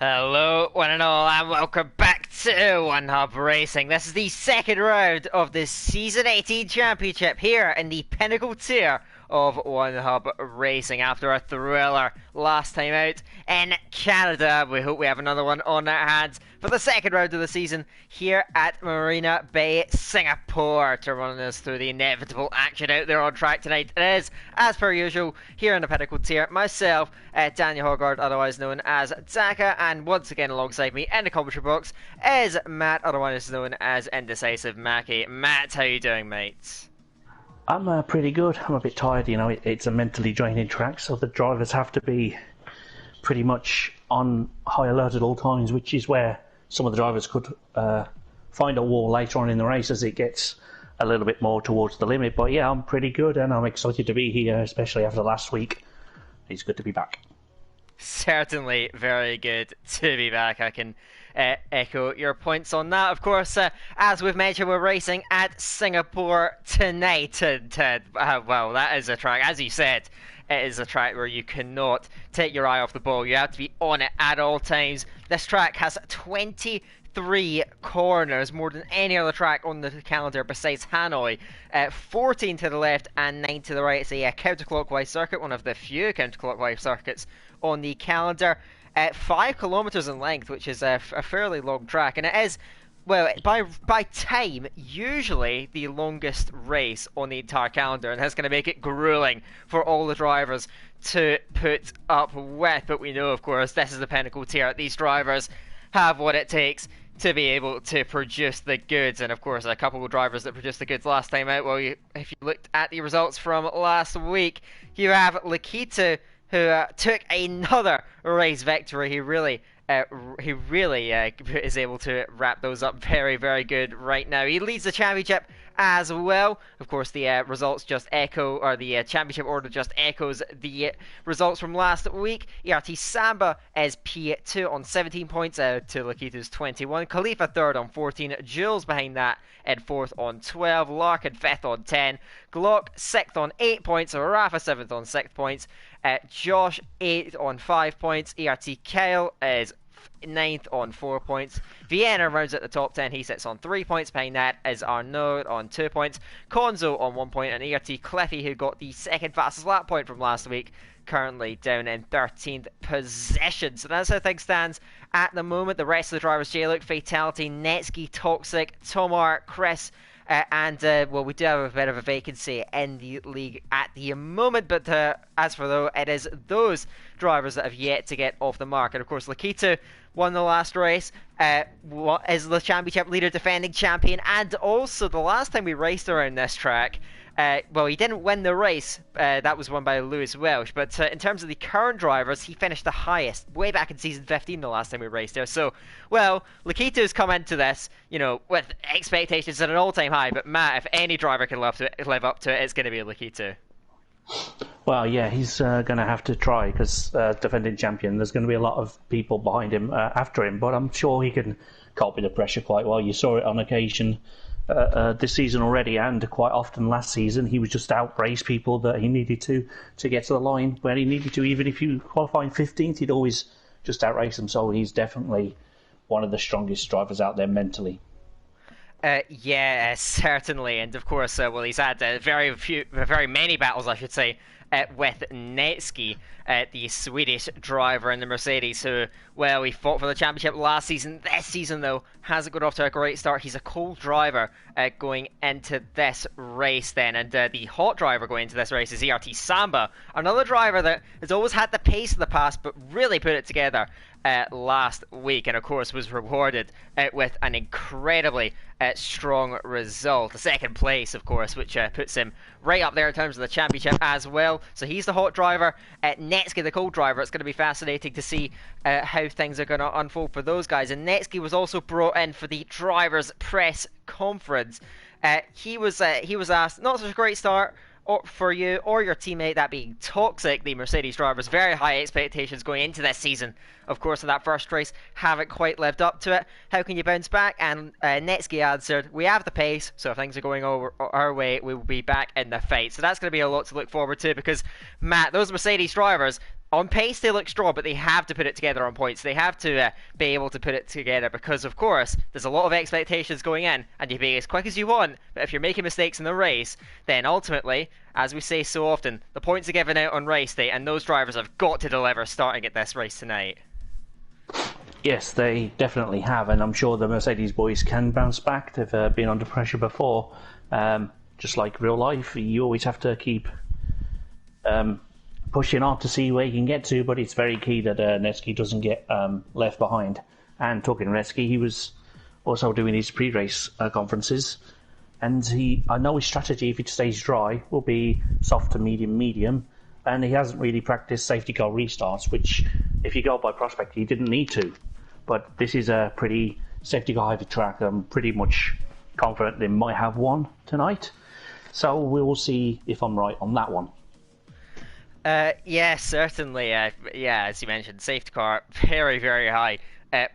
Hello, one and all, and welcome back to One Hub Racing. This is the second round of the Season 18 Championship here in the Pinnacle tier of One Hub Racing after a thriller last time out in Canada. We hope we have another one on our hands for the second round of the season here at Marina Bay, Singapore, to run us through the inevitable action out there on track tonight. It is, as per usual, here in the Pinnacle tier, myself, Daniel Hoggard, otherwise known as Zaka, and once again alongside me in the commentary box is Matt, otherwise known as Indecisive Mackie. Matt, how you doing, mate? I'm pretty good. I'm a bit tired, it's a mentally draining track, so the drivers have to be pretty much on high alert at all times, which is where some of the drivers could find a wall later on in the race as it gets a little bit more towards the limit. But yeah, I'm pretty good and I'm excited to be here, especially after last week. It's good to be back. Certainly very good to be back. I can echo your points on that. Of course, as we've mentioned, we're racing at Singapore tonight. Well, that is a track, as you said, it is a track where you cannot take your eye off the ball. You have to be on it at all times. This track has 23 corners, more than any other track on the calendar besides Hanoi. 14 to the left and 9 to the right. It's a counterclockwise circuit, one of the few counterclockwise circuits on the calendar. 5 kilometers in length, which is a fairly long track, and it is, well, by time, usually the longest race on the entire calendar, and that's going to make it grueling for all the drivers to put up with. But we know, of course, this is the Pinnacle tier. These drivers have what it takes to be able to produce the goods, and of course a couple of drivers that produced the goods last time out. Well, if you looked at the results from last week, you have Lakita, who took another race victory. He really is able to wrap those up very, very good right now. He leads the championship as well. Of course, the results just echo, or the championship order just echoes the results from last week. ERT Samba is P2 on 17 points to Lakita's 21. Khalifa third on 14. Jules behind that in fourth on 12. Larkin fifth on 10. Glock sixth on 8 points. Rafa seventh on 6 points. Josh 8th on 5 points. ERT Kyle is 9th on 4 points. Vienna rounds at the top 10. He sits on 3 points. Behind that is Arnaud on 2 points. Konzo on 1 point. And ERT Cliffy, who got the second fastest lap point from last week, currently down in 13th position. So that's how things stands at the moment. The rest of the drivers: J-Luke, Fatality, Netsky, Toxic, Tomar, Chris, well, we do have a bit of a vacancy in the league at the moment, but as for though, it is those drivers that have yet to get off the mark. And of course, Lakita won the last race, is the championship leader, defending champion, and also the last time we raced around this track, well, he didn't win the race. That was won by Lewis Welsh. But in terms of the current drivers, he finished the highest way back in season 15, the last time we raced there. So, well, Lakita's come into this, with expectations at an all-time high. But Matt, if any driver can live up to it, it's going to be Lakita. Well, yeah, he's going to have to try because defending champion, there's going to be a lot of people behind him after him. But I'm sure he can cope with the pressure quite well. You saw it on occasion this season already, and quite often last season. He was just outrace people that he needed to get to the line where he needed to. Even if you qualify in 15th, he'd always just outrace them. So he's definitely one of the strongest drivers out there mentally. Yeah, certainly, and of course, well, he's had very many battles, I should say, with Netsky, the Swedish driver in the Mercedes, who, well, he fought for the championship last season. This season, though, hasn't got off to a great start. He's a cold driver going into this race then, and the hot driver going into this race is ERT Samba, another driver that has always had the pace of the past, but really put it together last week, and of course was rewarded with an incredibly strong result. A second place, of course, which puts him right up there in terms of the championship as well. So he's the hot driver. Netsky, the cold driver. It's going to be fascinating to see how things are going to unfold for those guys. And Netsky was also brought in for the drivers' press conference. He was asked, not such a great start for you or your teammate, that being Toxic, the Mercedes drivers. Very high expectations going into this season. Of course, in that first race, haven't quite lived up to it. How can you bounce back? And Netsky answered, we have the pace, so if things are going our way, we will be back in the fight. So that's going to be a lot to look forward to, because, Matt, those Mercedes drivers On pace, they look strong, but they have to put it together on points. They have to be able to put it together because, of course, there's a lot of expectations going in, and you be as quick as you want. But if you're making mistakes in the race, then ultimately, as we say so often, the points are given out on race day, and those drivers have got to deliver starting at this race tonight. Yes, they definitely have, and I'm sure the Mercedes boys can bounce back. They've been under pressure before. Just like real life, you always have to keep pushing on to see where you can get to, but it's very key that Netsky doesn't get left behind. And talking Netsky, he was also doing his pre-race conferences, and I know his strategy, if it stays dry, will be soft to medium, and he hasn't really practiced safety car restarts, which, if you go by prospect, he didn't need to. But this is a pretty safety car heavy track. I'm pretty much confident they might have one tonight, so we will see if I'm right on that one. Yeah, certainly. Yeah, as you mentioned, safety car, very, very high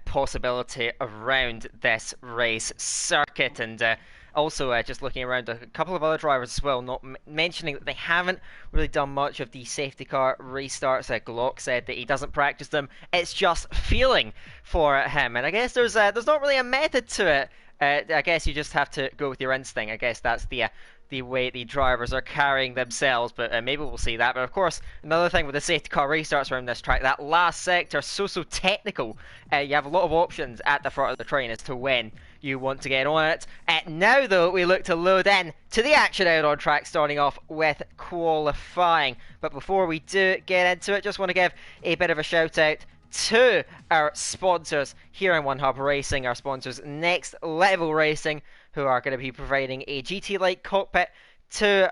possibility around this race circuit. And also, just looking around, a couple of other drivers as well, not mentioning that they haven't really done much of the safety car restarts. Glock said that he doesn't practice them. It's just feeling for him. And I guess there's not really a method to it. I guess you just have to go with your instinct. I guess that's the way the drivers are carrying themselves, but maybe we'll see that. But of course, another thing with the safety car restarts around this track, that last sector, so technical. You have a lot of options at the front of the train as to when you want to get on it. Now, though, we look to load in to the action out on track, starting off with qualifying. But before we do get into it, just want to give a bit of a shout out to our sponsors here in One Hub Racing, our sponsors Next Level Racing, who are going to be providing a GT-like cockpit to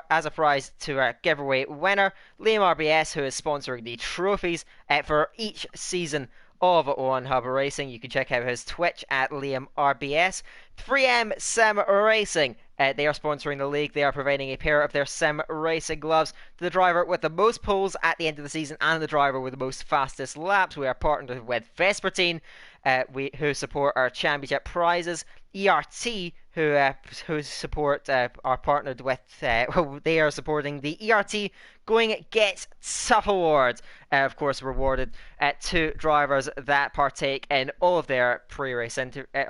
as a prize to our giveaway winner, Liam RBS, who is sponsoring the trophies for each season of One Hub Racing. You can check out his Twitch at Liam RBS. 3M Sim Racing, they are sponsoring the league. They are providing a pair of their sim racing gloves to the driver with the most poles at the end of the season and the driver with the most fastest laps. We are partnered with Vespertine, who support our championship prizes. ERT, who support are partnered with, they are supporting the ERT Going Get Tough Awards. Of course, rewarded to drivers that partake in all of their pre-race,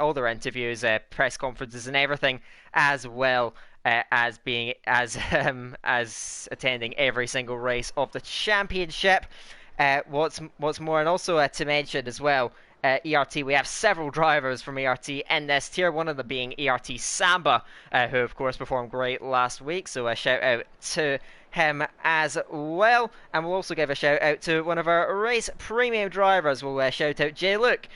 all their interviews, press conferences, and everything, as well as being as attending every single race of the championship. What's more, and also to mention as well, ERT, we have several drivers from ERT in this tier, one of them being ERT Samba, who of course performed great last week, so a shout out to him as well. And we'll also give a shout out to one of our race premium drivers. We'll shout out Jay Luke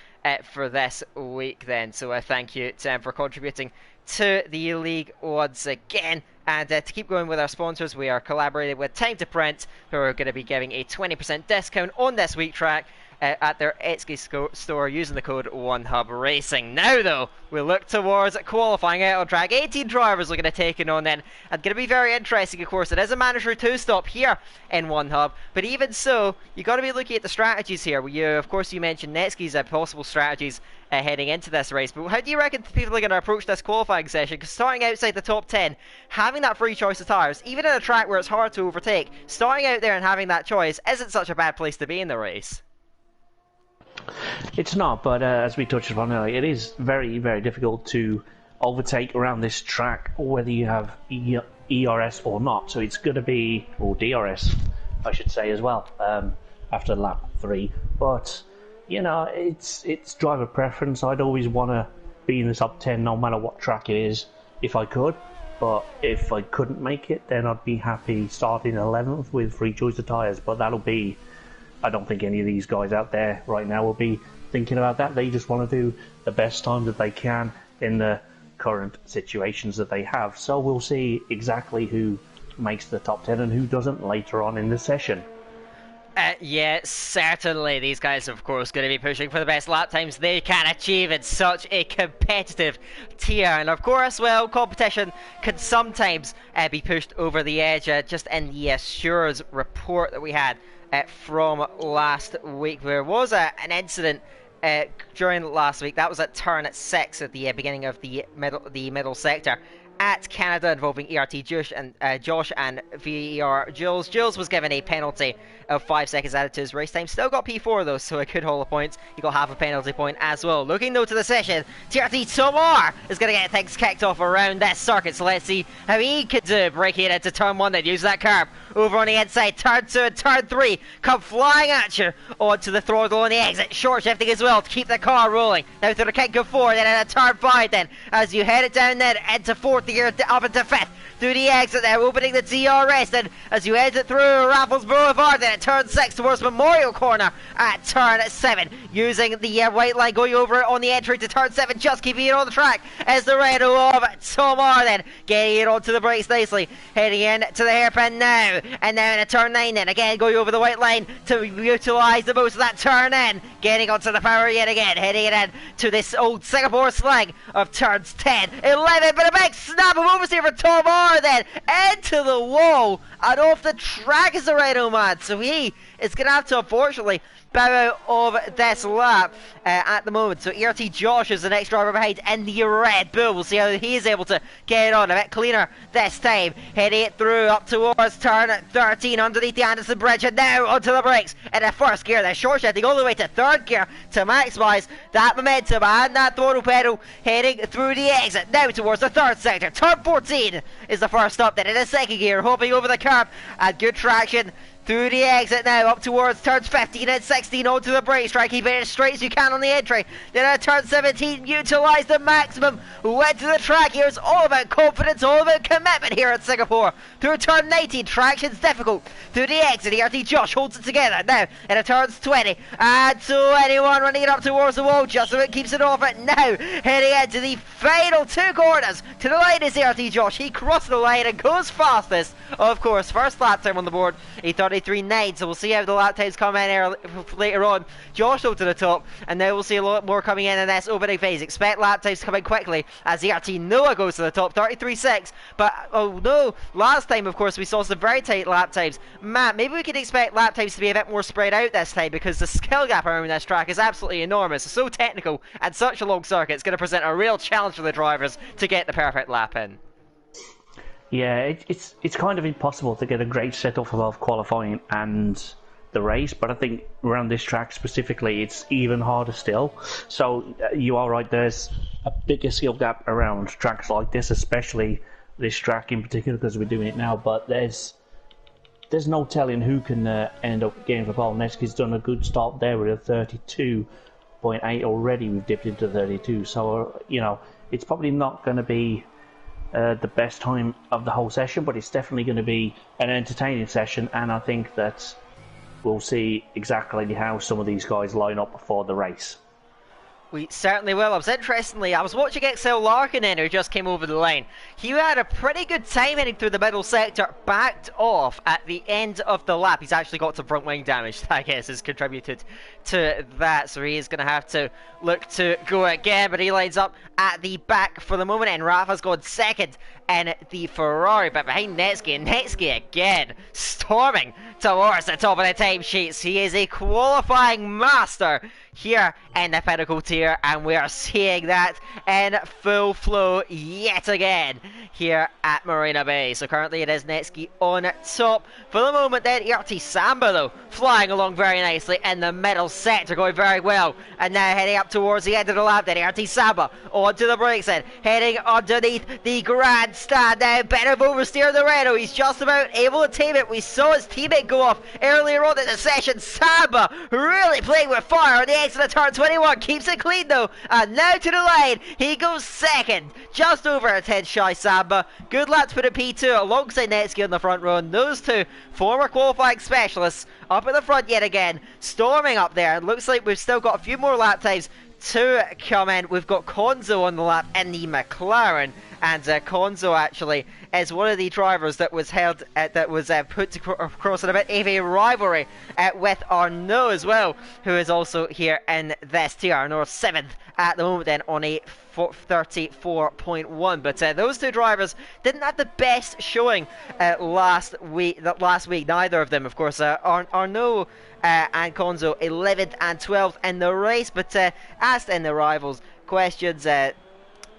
for this week then, so thank you to him for contributing to the league once again. And to keep going with our sponsors, we are collaborating with Time to Print, who are going to be giving a 20% discount on this week's track at their Etsy store using the code OneHubRacing. Now, though, we look towards qualifying out on track. 18 drivers are going to take it on then, and going to be very interesting. Of course, it is a mandatory two-stop here in One Hub, but even so, you got to be looking at the strategies here. Of course, you mentioned Netsky's possible strategies heading into this race, but how do you reckon people are going to approach this qualifying session? Because starting outside the top 10, having that free choice of tyres, even in a track where it's hard to overtake, starting out there and having that choice isn't such a bad place to be in the race. It's not, but as we touched upon earlier, it is very, very difficult to overtake around this track, whether you have ERS or not. So it's going to be, or DRS, I should say as well, after lap 3. But you know, it's driver preference. I'd always want to be in the top 10, no matter what track it is, if I could. But if I couldn't make it, then I'd be happy starting 11th with free choice of tyres. But that'll be, I don't think any of these guys out there right now will be thinking about that. They just want to do the best time that they can in the current situations that they have. So we'll see exactly who makes the top 10 and who doesn't later on in the session. Yeah, certainly. These guys, of course, going to be pushing for the best lap times they can achieve in such a competitive tier. And of course, well, competition can sometimes be pushed over the edge. Just in the Assures report that we had from last week, there was an incident during last week. That was at turn 6 at the beginning of the middle sector. at Canada involving ERT Josh and VER Jules. Jules was given a penalty of 5 seconds added to his race time. Still got P4 though, so a good haul of points. He got half a penalty point as well. Looking though to the session, TRT Tomar is going to get things kicked off around this circuit, so let's see how he could do. Breaking it into turn 1 then, use that curb over on the inside. Turn 2 and turn 3 come flying at you onto the throttle on the exit. Short shifting as well to keep the car rolling. Now through the kick of 4, then in a turn 5 then, as you head it down then into 4th gear up into 5th. Through the exit there, opening the DRS, and as you exit through Raffles Boulevard, then at turn 6 towards Memorial Corner at turn 7, using the white line going over on the entry to turn 7, just keeping it on the track as the Renault of Tomar then getting it onto the brakes nicely, heading in to the hairpin now, and now in a turn 9 then, again going over the white line to utilise the most of that turn in, getting onto the power yet again, heading it in to this old Singapore slang of turns 10, 11, but a big snap of oversteer for Tomar then into the wall and off the track is the Renault man, so he is going to have to unfortunately bow out of this lap at the moment. So ERT Josh is the next driver behind in the Red Bull. We'll see how he is able to get it on a bit cleaner this time, heading it through up towards turn 13 underneath the Anderson Bridge, and now onto the brakes in the first gear. They're short shifting all the way to 3rd gear to maximise that momentum and that throttle pedal, heading through the exit now towards the 3rd sector. Turn 14 is the first up, then in the 2nd gear, hopping over the curb and good traction through the exit now, up towards turns 15 and 16, onto the brakes, try keeping it as straight as you can on the entry. Then at turn 17, utilise the maximum, went to the track here. It's all about confidence, all about commitment here at Singapore. Through turn 19, traction's difficult. Through the exit, ERT Josh holds it together now, in a turns 20, and 21 running it up towards the wall, just so it keeps it off it now, heading into the final 2 corners. To the line is ERT Josh, he crossed the line and goes fastest, of course, first lap time on the board, a 33.9, so we'll see how the lap times come in later on. Josh up to the top, and now we'll see a lot more coming in this opening phase. Expect lap times coming quickly as the RT Noah goes to the top, 33.6, but oh no, last time of course we saw some very tight lap times. Matt, maybe we could expect lap times to be a bit more spread out this time, because the skill gap around this track is absolutely enormous. It's so technical and such a long circuit, it's going to present a real challenge for the drivers to get the perfect lap in. Yeah, it's kind of impossible to get a great set-off of both qualifying and the race, but I think around this track specifically it's even harder still. So you are right, there's a bigger skill gap around tracks like this, especially this track in particular because we're doing it now, but there's no telling who can end up getting the pole. Nesky's done a good start there with a 32.8 already. We've dipped into 32, so you know, it's probably not going to be the best time of the whole session, but it's definitely going to be an entertaining session, and I think that we'll see exactly how some of these guys line up before the race. We certainly will. Interestingly, I was watching XL Larkin in, who just came over the line. He had a pretty good time heading through the middle sector, backed off at the end of the lap. He's actually got some front wing damage that I guess has contributed to that, so he is going to have to look to go again, but he lines up at the back for the moment, and Rafa's gone second in the Ferrari, but behind Netsky, and Netsky again storming towards the top of the timesheets. He is a qualifying master here in the Pinnacle tier, and we are seeing that in full flow yet again here at Marina Bay. So currently it is Netsky on top for the moment. Then ERT Samba though flying along very nicely in the middle sector, going very well, and now heading up towards the end of the lap. Then ERT Samba onto the brakes then, heading underneath the grandstand now. Better oversteer the Renault, he's just about able to tame it. We saw his teammate go off earlier on in the session. Samba really playing with fire on the exit of turn 21, keeps it clean though, and now to the line, he goes second, just over a 10 shy Samba. Good lap to put a P2 alongside Netsky on the front row, and those two former qualifying specialists up at the front yet again, storming up there. It looks like we've still got a few more lap times to come in. We've got Konzo on the lap in the McLaren, and Konzo actually is one of the drivers that was held put across in a bit of a rivalry with Arnaud as well, who is also here in this tier. Arnaud 7th at the moment then on a 34.1, but those two drivers didn't have the best showing last week. Neither of them, of course. Arnaud and Konzo 11th and 12th in the race, but asked in the rivals questions, well,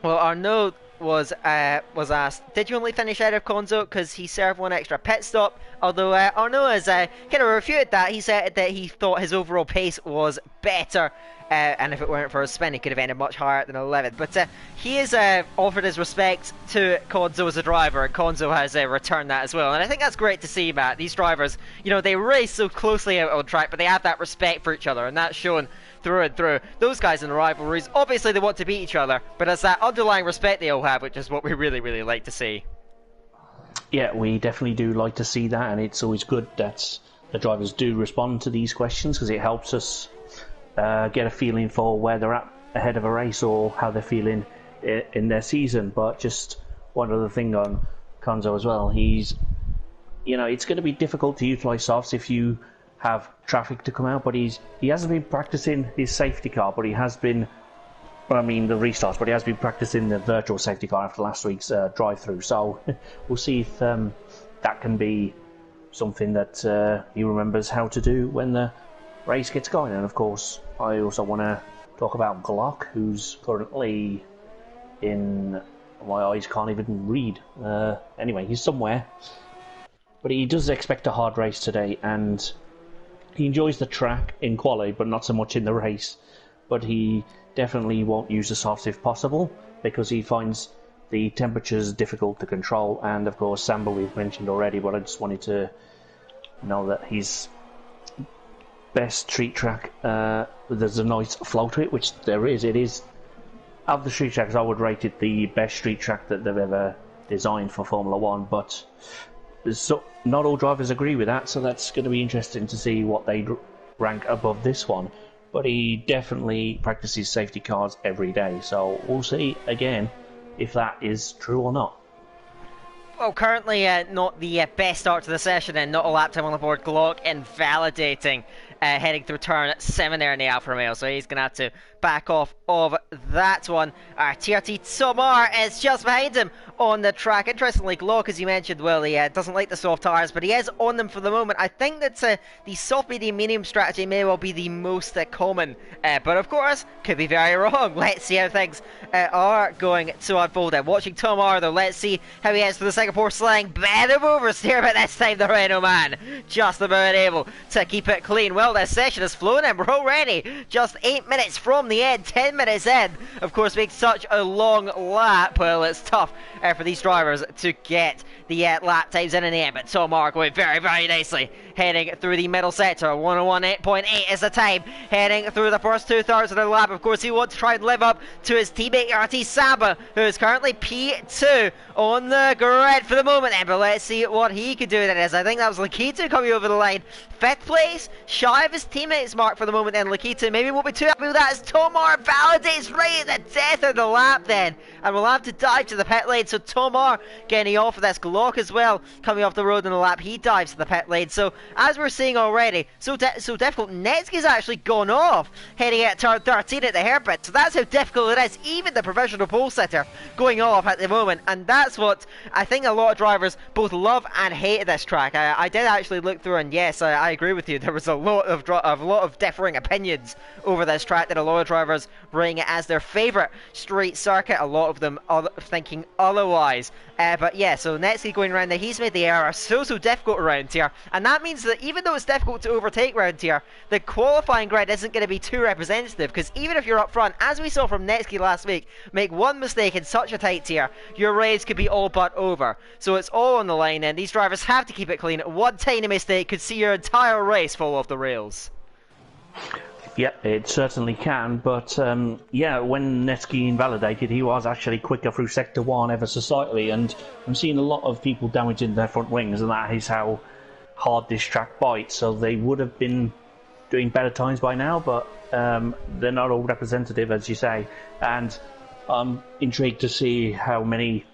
Arnaud was asked, did you only finish out of Konzo because he served one extra pit stop? Although Arnaud has kind of refuted that. He said that he thought his overall pace was better. And if it weren't for a spin, he could have ended much higher than 11th. But he has offered his respect to Konzo as a driver, and Konzo has returned that as well. And I think that's great to see, Matt. These drivers, you know, they race so closely out on track, but they have that respect for each other, and that's shown through and through. Those guys in the rivalries, obviously they want to beat each other, but it's that underlying respect they all have, which is what we really, really like to see. Yeah, we definitely do like to see that, and it's always good that the drivers do respond to these questions, because it helps us get a feeling for where they're at ahead of a race or how they're feeling in their season. But just one other thing on Konzo as well, he's, you know, it's going to be difficult to utilise softs if you have traffic to come out, but he hasn't been practicing his safety car, but he has been, I mean the restarts, but he has been practicing the virtual safety car after last week's drive-through, so we'll see if that can be something that he remembers how to do when the race gets going. And of course I also want to talk about Glock, who's currently in, my eyes can't even read, anyway, he's somewhere, but he does expect a hard race today, and he enjoys the track in quali but not so much in the race. But he definitely won't use the softs if possible, because he finds the temperatures difficult to control. And of course Samba we've mentioned already, but I just wanted to know that his best street track, there's a nice flow to it, which there is. It is, of the street tracks, I would rate it the best street track that they've ever designed for Formula 1, but not all drivers agree with that, so that's going to be interesting to see what they rank above this one. But he definitely practices safety cars every day, so we'll see again if that is true or not. Well, currently not the best start to the session, and not a lap time on the board. Glock invalidating, heading through turn 7 there in the Alfa Romeo, so he's going to have to back off of that one. TRT Tomar is just behind him on the track. Interestingly, Glock, as you mentioned, well, he doesn't like the soft tyres, but he is on them for the moment. I think that the soft, medium, medium strategy may well be the most common, but of course, could be very wrong. Let's see how things are going to unfold. Watching Tomar, though, let's see how he is for the Singapore slang. Better oversteer, but this time the Renault man just about able to keep it clean. Well, this session has flown, and we're already just 8 minutes from the end, 10 minutes in. Of course, being such a long lap, well, it's tough for these drivers to get the lap times in the end. But Tomar going very, very nicely, heading through the middle sector. 101.8 is the time, heading through the first 2/3 of the lap. Of course, he wants to try and live up to his teammate RT Samba, who is currently P2 on the grid for the moment. But let's see what he could do. That is, I think that was Lakitu coming over the line. 5th place, shy of his teammates mark for the moment. And Lakitu maybe won't be too happy with that, as Tomar validates right at the death of the lap then, and we'll have to dive to the pit lane. So Tomar getting off of this. Glock as well coming off the road in the lap, he dives to the pit lane. So as we're seeing already, so difficult. Netsky's actually gone off, heading at turn 13 at the hairpin. So that's how difficult it is. Even the professional pole sitter going off at the moment, and that's what I think a lot of drivers both love and hate this track. I did actually look through, and yes, I agree with you. There was a lot of differing opinions over this track, that a lot of drivers rating it as their favourite street circuit. A lot of them are thinking otherwise. But yeah, so Netsky going around there, he's made the error so difficult around here, and that means that even though it's difficult to overtake around here, the qualifying grid isn't going to be too representative, because even if you're up front, as we saw from Netsky last week, make one mistake in such a tight tier, your race could be all but over. So it's all on the line, and these drivers have to keep it clean. One tiny mistake could see your entire race fall off the rails. Yeah, it certainly can, but yeah, when Netsky invalidated, he was actually quicker through Sector 1 ever so slightly, and I'm seeing a lot of people damaging their front wings, and that is how hard this track bites. So they would have been doing better times by now, but they're not all representative, as you say, and I'm intrigued to see how many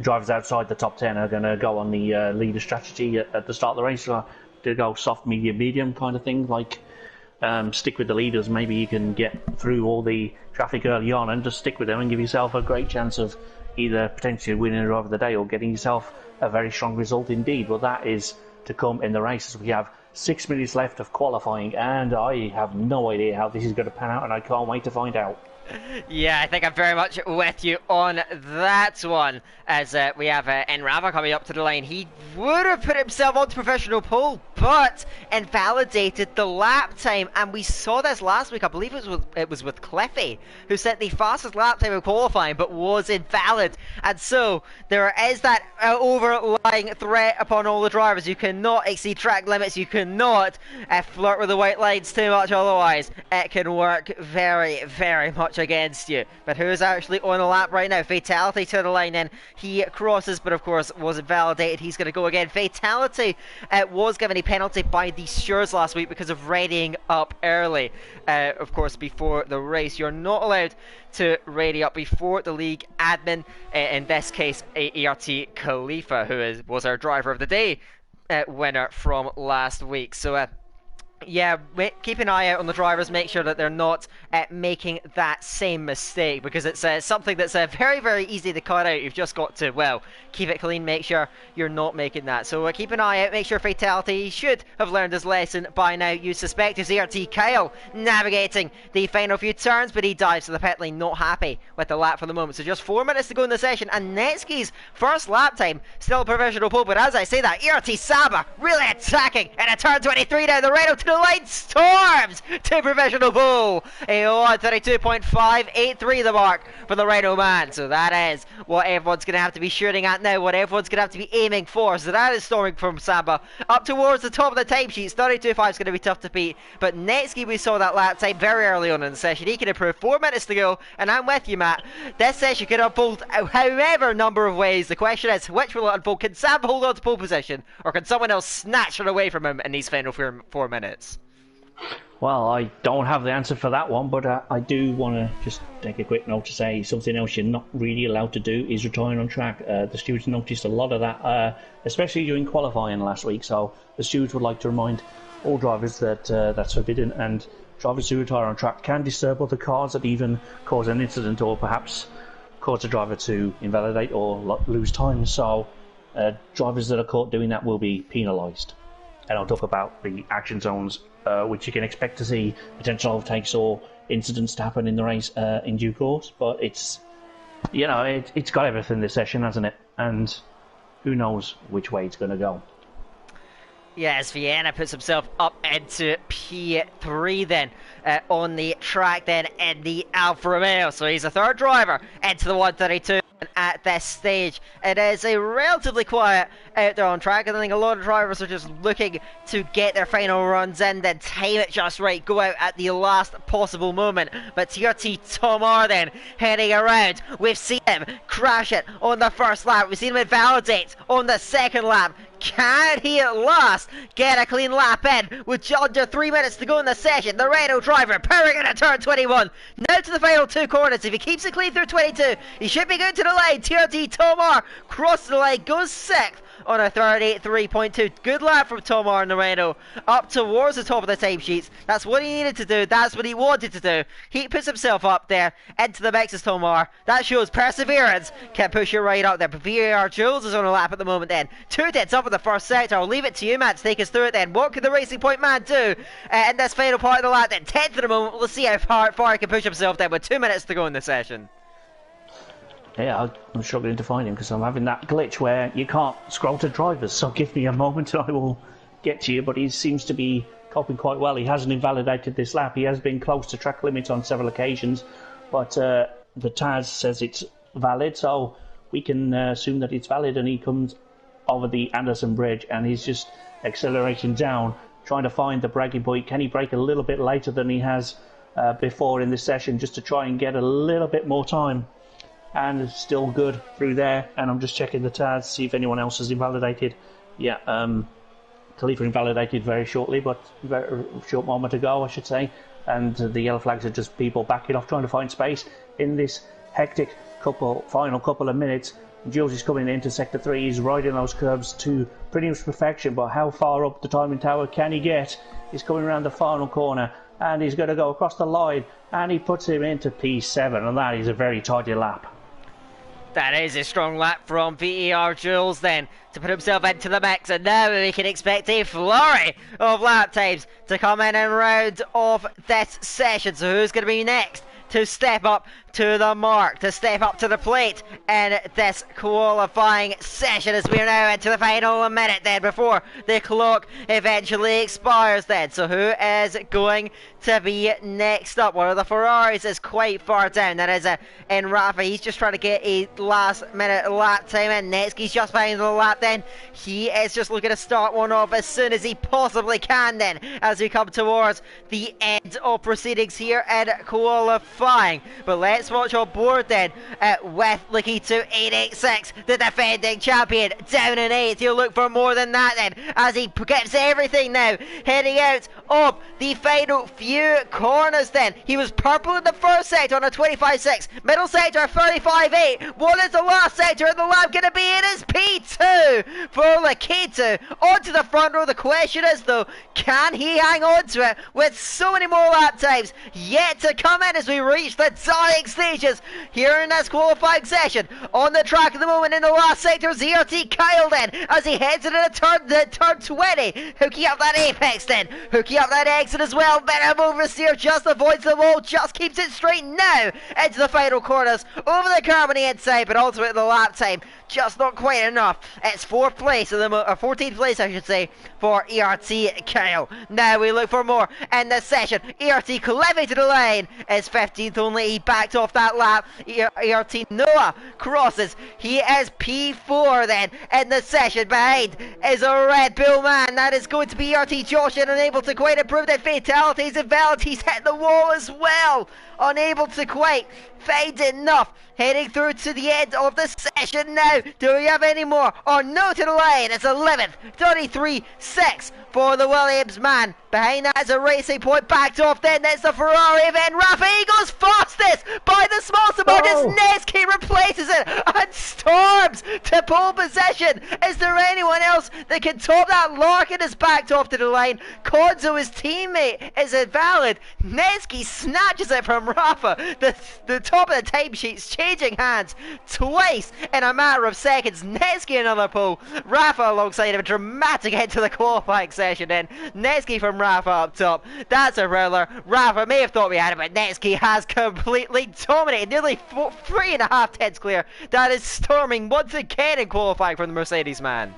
drivers outside the top 10 are going to go on the leader strategy at the start of the race, to go soft, medium, medium kind of thing, like stick with the leaders. Maybe you can get through all the traffic early on and just stick with them and give yourself a great chance of either potentially winning a drive of the day or getting yourself a very strong result indeed. Well, that is to come in the races. We have 6 minutes left of qualifying, and I have no idea how this is going to pan out, and I can't wait to find out. Yeah, I think I'm very much with you on that one. As we have Enrava coming up to the line. He would have put himself onto professional pole, but invalidated the lap time. And we saw this last week. I believe it was with Cleffy, who set the fastest lap time of qualifying, but was invalid. And so there is that overlying threat upon all the drivers. You cannot exceed track limits. You cannot flirt with the white lines too much. Otherwise, it can work very, very much against you. But who's actually on the lap right now? Fatality to the line, and he crosses, but of course was invalidated. He's going to go again. Fatality was given a penalty by the stewards last week because of readying up early. Of course, before the race, you're not allowed to ready up before the league admin. In this case, ERT Khalifa, who was our driver of the day winner from last week. So yeah, keep an eye out on the drivers, make sure that they're not making that same mistake, because it's something that's very, very easy to cut out. You've just got to, well, keep it clean, make sure you're not making that. So keep an eye out, make sure Fatality should have learned his lesson by now. You suspect it's ERT Kyle navigating the final few turns, but he dives to the pit lane, not happy with the lap for the moment. So just 4 minutes to go in the session, and Netsky's first lap time, still a provisional pole, but as I say that, ERT Saba really attacking in a turn 23 down the Rhino to the line, storms to provisional pole. A 32.583 the mark for the Rhino man. So that is what everyone's going to have to be shooting at now, what everyone's going to have to be aiming for. So that is storming from Saba up towards the top of the timesheets. 32.5 is going to be tough to beat, but Netsky, we saw that lap time very early on in the session. He can improve. 4 minutes to go, and I'm with you, Matt. This session could unfold however number of ways. The question is, which will it unfold? Can Saba hold on to pole position, or can someone else snatch it away from him in these final 4 minutes? Well, I don't have the answer for that one, but I do want to just take a quick note to say something else you're not really allowed to do is retiring on track. The stewards noticed a lot of that, especially during qualifying last week, so the stewards would like to remind all drivers that that's forbidden, and drivers who retire on track can disturb other cars that even cause an incident or perhaps cause a driver to invalidate or lose time. So drivers that are caught doing that will be penalised. And I'll talk about the action zones, which you can expect to see potential overtakes or incidents to happen in the race in due course. But it's got everything this session, hasn't it? And who knows which way it's going to go. Yes, Vienna puts himself up into P3 then on the track then in the Alfa Romeo. So he's a third driver into the 132. At this stage, it is a relatively quiet out there on track. I think a lot of drivers are just looking to get their final runs in, then time it just right, go out at the last possible moment. But TRT Tomar then heading around, we've seen him crash it on the first lap, we've seen him invalidate on the second lap. Can he at last get a clean lap in with under 3 minutes to go in the session? The Renault driver powering into turn 21. Now to the final 2 corners. If he keeps it clean through 22, he should be going to the line. TRT Tomar crosses the line, goes 6th on a 33.2. Good lap from Tomar and the Renault up towards the top of the timesheets. That's what he needed to do. That's what he wanted to do. He puts himself up there into the mix as Tomar. That shows perseverance. Can push you right up there. But VAR Jules is on a lap at the moment then. 2 deads up in the first sector. I'll leave it to you, Matt, to take us through it then. What can the Racing Point man do in this final part of the lap then? 10th at the moment. We'll see how far he can push himself then with 2 minutes to go in the session. Yeah, I'm struggling to find him because I'm having that glitch where you can't scroll to drivers, so give me a moment and I will get to you, but he seems to be coping quite well. He hasn't invalidated this lap. He has been close to track limits on several occasions, but the TAS says it's valid, so we can assume that it's valid, and he comes over the Anderson Bridge and he's just accelerating down, trying to find the braking point. Can he brake a little bit later than he has before in this session, just to try and get a little bit more time? And it's still good through there, and I'm just checking the TAS, see if anyone else has invalidated. Yeah, Khalifa invalidated very shortly, but very short moment ago, I should say, and the yellow flags are just people backing off, trying to find space in this hectic final couple of minutes. Jules is coming into sector 3, he's riding those curves to pretty much perfection, but how far up the timing tower can he get? He's coming around the final corner, and he's going to go across the line, and he puts him into P7, and that is a very tidy lap. That is a strong lap from VER Jules then to put himself into the mix, and now we can expect a flurry of lap times to come in and round off this session. So who's going to be next to step up to the mark, to step up to the plate in this qualifying session, as we are now into the final minute then before the clock eventually expires then. So who is going to be next up? One of the Ferraris is quite far down. That is in Rafa. He's just trying to get a last minute lap time in. Netsky's just behind the lap then. He is just looking to start one off as soon as he possibly can then, as we come towards the end of proceedings here in qualifying. But let's watch on board then with Lakitu 886, the defending champion, down in 8th. He'll look for more than that then as he gets everything now, heading out of the final few corners then. He was purple in the first sector on a 25.6, middle sector 35.8. What is the last sector in the lap going to be? It is P2 for Lakitu onto the front row. The question is though, can he hang on to it with so many more lap times yet to come in as we reach the dying stages here in this qualifying session? On the track at the moment in the last sector, ZRT Kyle then as he heads into the turn 20, hooking up that apex then, hooking up that exit as well. Venom oversteer, just avoids the wall, just keeps it straight now into the final corners, over the curb on the inside, but ultimately the lap time just not quite enough. It's 4th place, or 14th place I should say, for ERT Kyle. Now we look for more in this session. ERT clipping to the lane is 15th only. He backed off that lap. ERT Noah crosses. He is P4 then in the session. Behind is a Red Bull man. That is going to be ERT Josh, and unable to quite improve the fatalities, and Vality's hit the wall as well. Unable to quite find enough. Heading through to the end of the session now. Do we have any more? Oh no, to the line. It's 11th. 33.6 for the Williams man. Behind that is a Racing Point. Backed off then. That's the Ferrari event. Rafa, he goes fastest by the smallest amount as Neski replaces it and storms to pole position. Is there anyone else that can top that? Larkin is backed off to the line. Konzo, his teammate, is invalid. Neski snatches it from Rafa. The top of the timesheet's changing hands twice in a matter of seconds. Neski another pole. Rafa alongside him. A dramatic end to the qualifying session then. Neski from Rafa up top. That's a roller. Rafa may have thought we had it, but Neski has completely dominated. Nearly 3.5 tenths clear. That is storming once again in qualifying from the Mercedes man.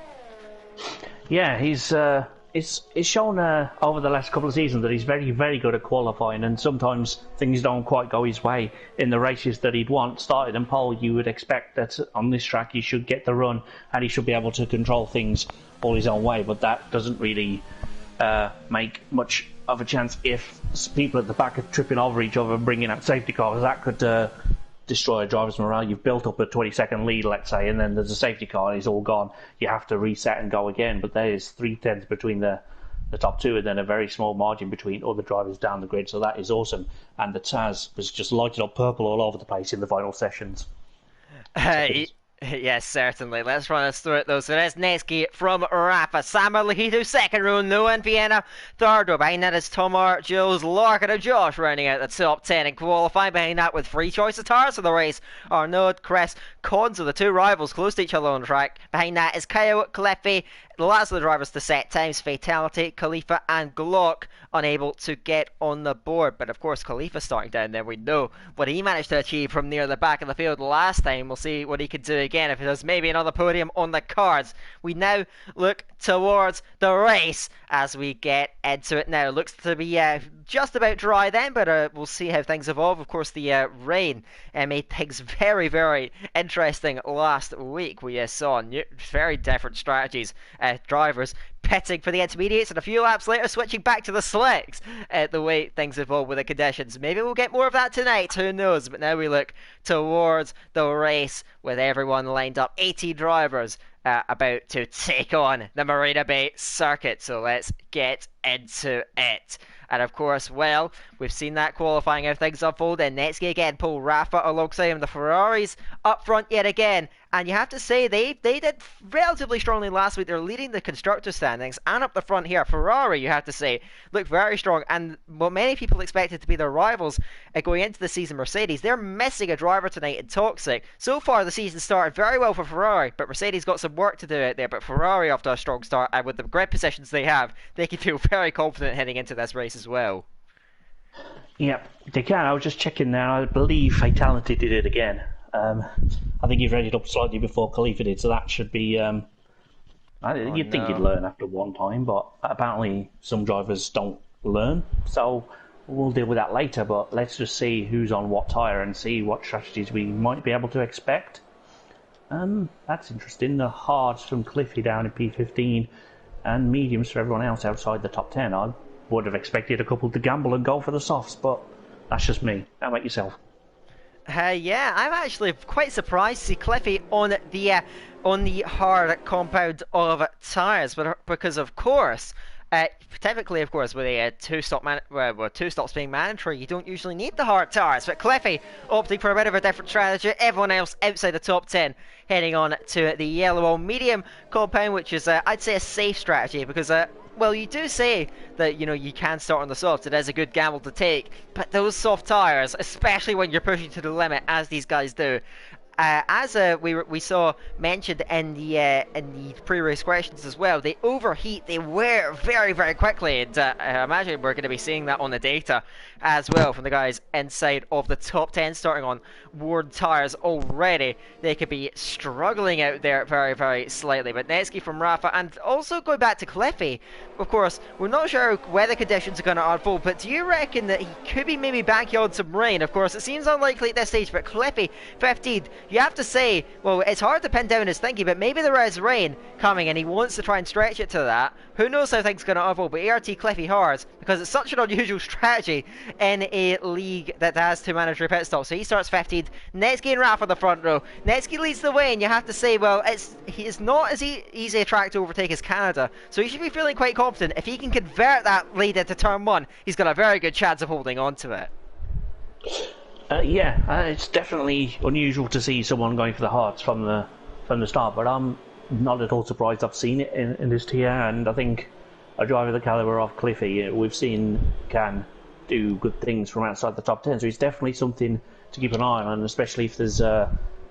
Yeah, it's shown over the last couple of seasons that he's very, very good at qualifying, and sometimes things don't quite go his way in the races that he'd want. Started in pole, you would expect that on this track he should get the run and he should be able to control things all his own way, but that doesn't really make much of a chance if people at the back are tripping over each other and bringing out safety cars. That could destroy a driver's morale. You've built up a 20-second lead, let's say, and then there's a safety car and it's all gone. You have to reset and go again, but there is 3 tenths between the top two and then a very small margin between other drivers down the grid, so that is awesome. And the Taz was just lighted up purple all over the place in the final sessions. Yes, certainly. Let's run us through it though. So there's Neski from Rafa, Samuel Lahitu, second row, Noah and Vienna, third row. Behind that is Tomar, Jules, Larkin and Josh rounding out the top 10 in qualifying. Behind that with free choice of tires for the race are Noah, Chris, Konzo, the two rivals close to each other on the track. Behind that is Kyle, Cleffy, the last of the drivers to set times, Fatality, Khalifa and Glock unable to get on the board. But of course Khalifa starting down there, we know what he managed to achieve from near the back of the field last time. We'll see what he can do again if there's maybe another podium on the cards. We now look towards the race as we get into it now. Looks to be just about dry then, but we'll see how things evolve. Of course the rain made things very, very interesting last week. We saw very different strategies. Drivers pitting for the intermediates and a few laps later switching back to the slicks, the way things evolve with the conditions. Maybe we'll get more of that tonight, who knows. But now we look towards the race with everyone lined up, 80 drivers about to take on the Marina Bay circuit. So let's get into it. And of course, well, We've seen that qualifying how things unfold, and Netsky again pull Rafa alongside him. The Ferraris up front yet again, and you have to say they did relatively strongly last week. They're leading the constructor standings, and up the front here, Ferrari, you have to say, look very strong, and what many people expected to be their rivals going into the season, Mercedes, they're missing a driver tonight in Toxic. So far the season started very well for Ferrari, but Mercedes got some work to do out there. But Ferrari, after a strong start, and with the grid positions they have, they can feel very confident heading into this race as well. Yep, they can. I was just checking now. I believe Fatality did it again. I think he's rated up slightly before Khalifa did, so that should be... you'd think he'd learn after one time, but apparently some drivers don't learn, so we'll deal with that later. But let's just see who's on what tyre and see what strategies we might be able to expect. That's interesting. The hards from Cliffy down in P15 and mediums for everyone else outside the top 10. I would have expected a couple to gamble and go for the softs, but that's just me. How about yourself? Yeah, I'm actually quite surprised to see Cliffy on the hard compound of tyres, but because of course, typically of course with a two stops being mandatory, you don't usually need the hard tyres. But Cliffy opting for a bit of a different strategy. Everyone else outside the top 10 heading on to the yellow or medium compound, which is I'd say a safe strategy because. Well, you do say that, you know, you can start on the softs. It is a good gamble to take. But those soft tyres, especially when you're pushing to the limit, as these guys do, as we saw mentioned in the pre-race questions as well, they overheat, they wear very, very quickly. And I imagine we're going to be seeing that on the data as well from the guys inside of the top 10 starting on worn tyres already. They could be struggling out there very, very slightly. But Netsky from Rafa, and also going back to Cliffy, of course, we're not sure weather conditions are going to unfold, but do you reckon that he could be maybe backyard some rain? Of course, it seems unlikely at this stage, but Cliffy, 15, you have to say, well, it's hard to pin down his thinking, but maybe there is rain coming and he wants to try and stretch it to that. Who knows how things are going to unfold, but ART Cliffy hard, because it's such an unusual strategy in a league that has two mandatory pit stops. So he starts 15th, Netsky and Rafa the front row. Netsky leads the way, and you have to say, well, he is not as easy a track to overtake as Canada, so he should be feeling quite confident. If he can convert that lead into turn 1, he's got a very good chance of holding on to it. It's definitely unusual to see someone going for the hearts from the start, but I'm not at all surprised I've seen it in this tier, and I think a driver the caliber of Cliffy, we've seen can do good things from outside the top 10, so it's definitely something to keep an eye on, and especially if there's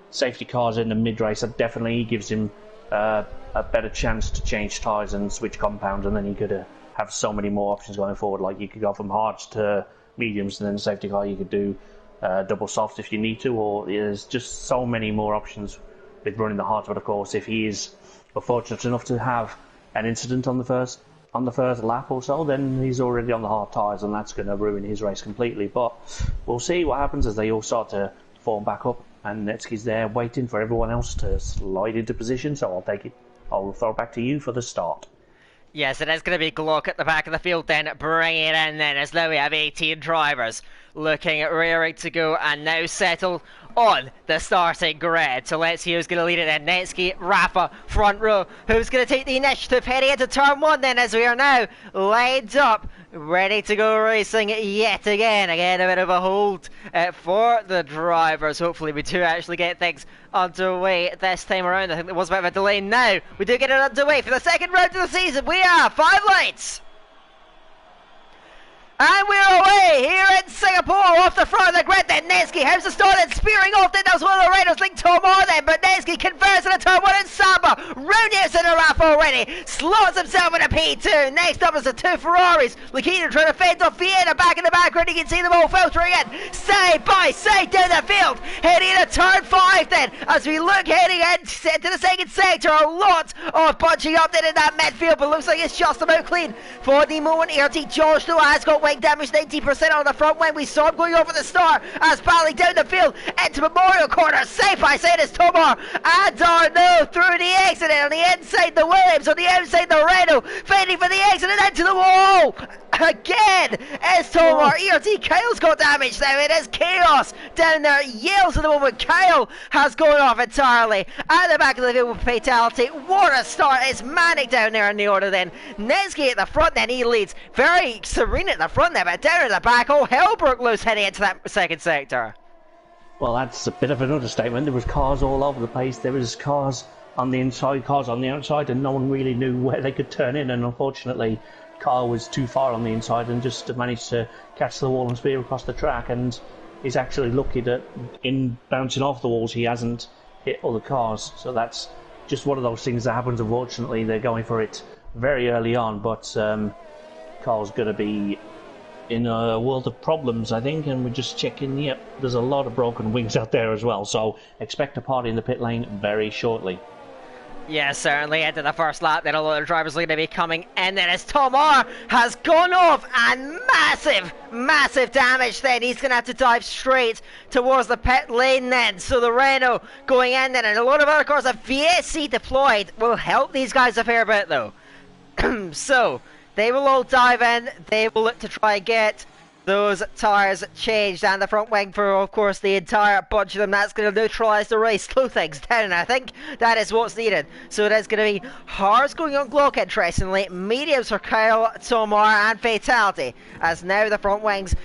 safety cars in the mid-race, that definitely gives him a better chance to change tyres and switch compounds, and then he could have so many more options going forward. Like you could go from hards to mediums, and then the safety car you could do double softs if you need to, or there's just so many more options with running the hards. But of course, if he is fortunate enough to have an incident on the first lap or so, then he's already on the hard tyres, and that's going to ruin his race completely. But we'll see what happens as they all start to form back up, and Netsky's there waiting for everyone else to slide into position, so I'll throw it back to you for the start. Yes, it is going to be Glock at the back of the field then, bring it in then, as now we have 18 drivers looking at rearing to go and now settled on the starting grid. So let's see who's going to lead it then. Netsky, Rafa, front row. Who's going to take the initiative heading into turn 1 then, as we are now lined up, ready to go racing yet again. Again, a bit of a hold for the drivers. Hopefully we do actually get things underway this time around. I think there was a bit of a delay. Now we do get it underway for the second round of the season. We are 5 lights. And we're away here in Singapore off the front of the grid then. Netsky has to start and spearing off. Then that was one of the riders linked Tomar then, but Netsky converts in a turn 1 in Samba. Rooney's in a Rafa already. Slots himself in a P2. Next up is the 2 Ferraris. Lakina trying to fend off Vienna back in the background. You can see them all filtering in. Side by side down the field. Heading into turn 5 then. As we look heading into the second sector. A lot of bunching up then in that midfield, but looks like it's just about clean for the moment. ART Josh though has got wing damage, 90% on the front when we saw him going over the star as battling down the field into Memorial Corner. Side by side is Tomar and Arnaud through the exit on the inside the Williams, on the outside the Renault, fighting for the exit and into the wall. again! It's Tomar. ERT Kyle's got damage now. It is Chaos down there. Yales at the moment. Kyle has gone off entirely. At the back of the field with fatality. What a start. It's Manic down there in the order then. Netsky at the front then. He leads. Very serene at the front there, but down at the back. Oh, hell broke loose heading into that second sector. Well, that's a bit of an understatement. There was cars all over the place. There was cars on the inside, cars on the outside, and no one really knew where they could turn in. And unfortunately, Kyle was too far on the inside and just managed to catch the wall and spear across the track. And he's actually lucky that in bouncing off the walls, he hasn't hit other cars. So that's just one of those things that happens. Unfortunately, they're going for it very early on, but Kyle's going to be in a world of problems, I think, and we're just checking. Yep, there's a lot of broken wings out there as well, so expect a party in the pit lane very shortly. Yeah, certainly into the first lap, then a lot of drivers are going to be coming in. Then as Tomar has gone off, and massive damage then. He's going to have to dive straight towards the pit lane then. So the Renault going in then, and a lot of other cars, a VSC deployed, will help these guys a fair bit though. So they will all dive in. They will look to try and get those tyres changed, and the front wing for, of course, the entire bunch of them. That's going to neutralise the race, slow things down. I think that is what's needed. So it is going to be hards going on Glock, interestingly, mediums for Kyle, Tomar, and Fatality, as now the front wings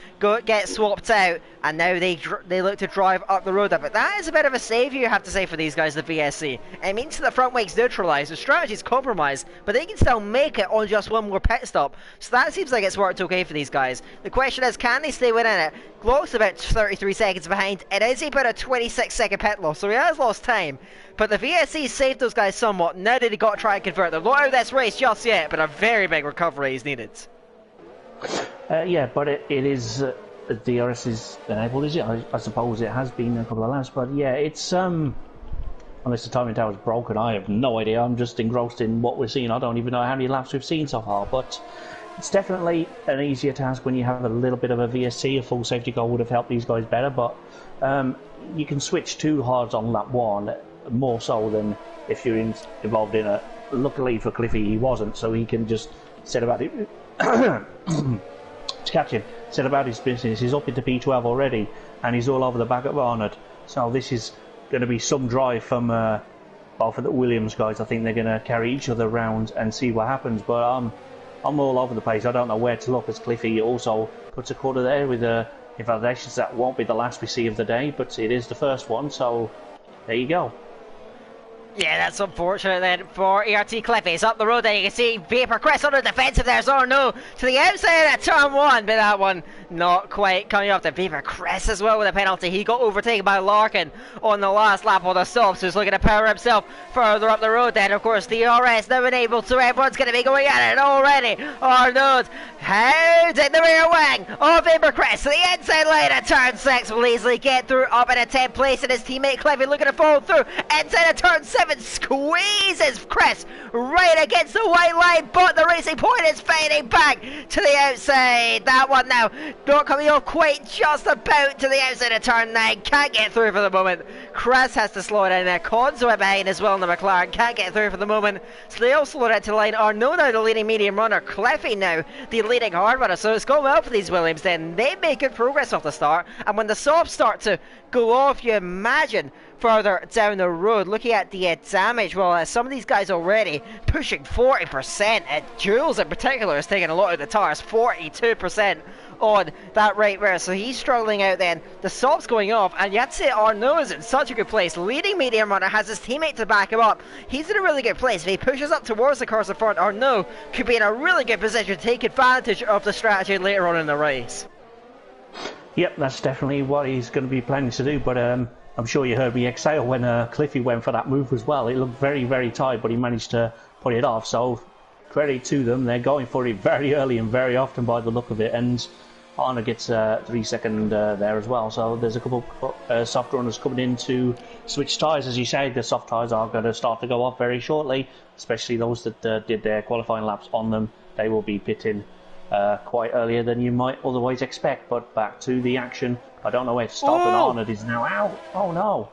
get swapped out, and now they look to drive up the road. But that is a bit of a saviour, you have to say, for these guys, the VSC. It means the front wings neutralised, the strategy's compromised, but they can still make it on just one more pit stop. So that seems like it's worked okay for these guys. The question is, can they stay within it? Glock's about 33 seconds behind. It is about a 26-second pit loss, so he has lost time. But the VSC saved those guys somewhat. Now they've got to try and convert. They're not out of this race just yet, but a very big recovery is needed. Yeah, but it is the DRS is enabled, is it? I suppose it has been a couple of laps, but yeah, it's unless the timing tower is broken, I have no idea. I'm just engrossed in what we're seeing. I don't even know how many laps we've seen so far, but it's definitely an easier task when you have a little bit of a VSC. A full safety car would have helped these guys better, but you can switch too hard on lap one, more so than if you're involved in a. Luckily for Cliffy, he wasn't, so he can just set about it. To catch him, set about his business. He's up into P12 already, and he's all over the back of Arnold. So this is going to be some drive from both of the Williams guys. I think they're going to carry each other around and see what happens. But I'm all over the place. I don't know where to look, as Cliffy also puts a quarter there with evaluations. That won't be the last we see of the day, but it is the first one. So there you go. Yeah, that's unfortunate then for ERT Cliffy. It's up the road there. You can see Vapor Chris on the defensive there. So no to the outside of turn one, but that one not quite coming up to Vapor Chris as well with a penalty. He got overtaken by Larkin on the last lap on the stop, so he's looking to power himself further up the road then. Of course, the RS now enabled, so everyone's going to be going at it already. Arnaud, how's in the rear wing of Vapor Chris to the inside lane at turn 6. Will easily get through up in a 10th place, and his teammate Cliffy looking to follow through inside of turn 7. Squeezes Chris right against the white line, but the Racing Point is fading back to the outside. That one now not coming off quite, just about to the outside of turn 9. Can't get through for the moment. Chris has to slow it down there. Conzo it behind as well in the McLaren. Can't get through for the moment. So they all slow it to the line. Arnaud now the leading medium runner. Cliffy now the leading hard runner. So it's going well for these Williams then. They make good progress off the start. And when the softs start to go off, you imagine further down the road, looking at the damage, well, some of these guys already pushing 40%. Jules in particular is taking a lot of the tires, 42% on that right rear, so he's struggling out then. The softs going off, and you have to say Arnaud is in such a good place. Leading medium runner has his teammate to back him up. He's in a really good place. If he pushes up towards the cars in front, Arnaud could be in a really good position to take advantage of the strategy later on in the race. Yep, that's definitely what he's going to be planning to do, but I'm sure you heard me exhale when Cliffy went for that move as well. It looked very, very tight, but he managed to put it off. So credit to them. They're going for it very early and very often by the look of it. And Arna gets 3 seconds there as well. So there's a couple soft runners coming in to switch tyres. As you say, the soft tyres are going to start to go off very shortly, especially those that did their qualifying laps on them. They will be pitting quite earlier than you might otherwise expect. But back to the action. I don't know where to stop, and Arnold is now out. Oh no.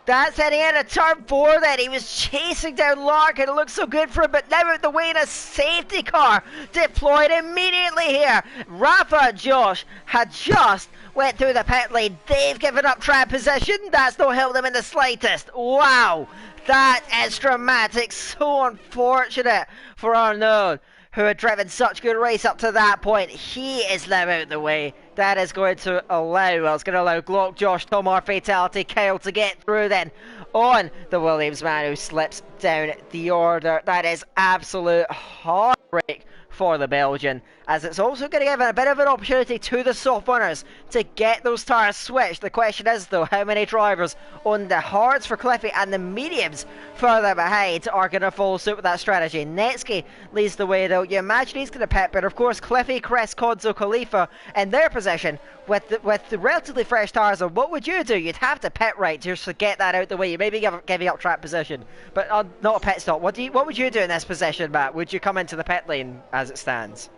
That's heading into turn 4 then. He was chasing down Larkin. It looked so good for him, but now out the way in a safety car deployed immediately here. Rafa and Josh had just went through the pit lane. They've given up track position. That's not helped them in the slightest. Wow, that is dramatic. So unfortunate for Arnaud, who had driven such a good race up to that point. He is now out the way. That is going to allow, well, it's going to allow Glock, Josh, Tomar, Fatality, Kyle to get through then on the Williams man who slips down the order. That is absolute heartbreak for the Belgian, as it's also going to give a bit of an opportunity to the soft runners to get those tires switched. The question is though, how many drivers on the hards for Cliffy and the mediums further behind are going to follow suit with that strategy? Netsky leads the way though. You imagine he's going to pit, but of course Cliffy, Crest, Kodzo, Khalifa in their position with the relatively fresh tires. And what would you do? You'd have to pit right just to get that out the way. You may be giving up track position, but not a pit stop. What would you do in this position, Matt? Would you come into the pit lane as it stands?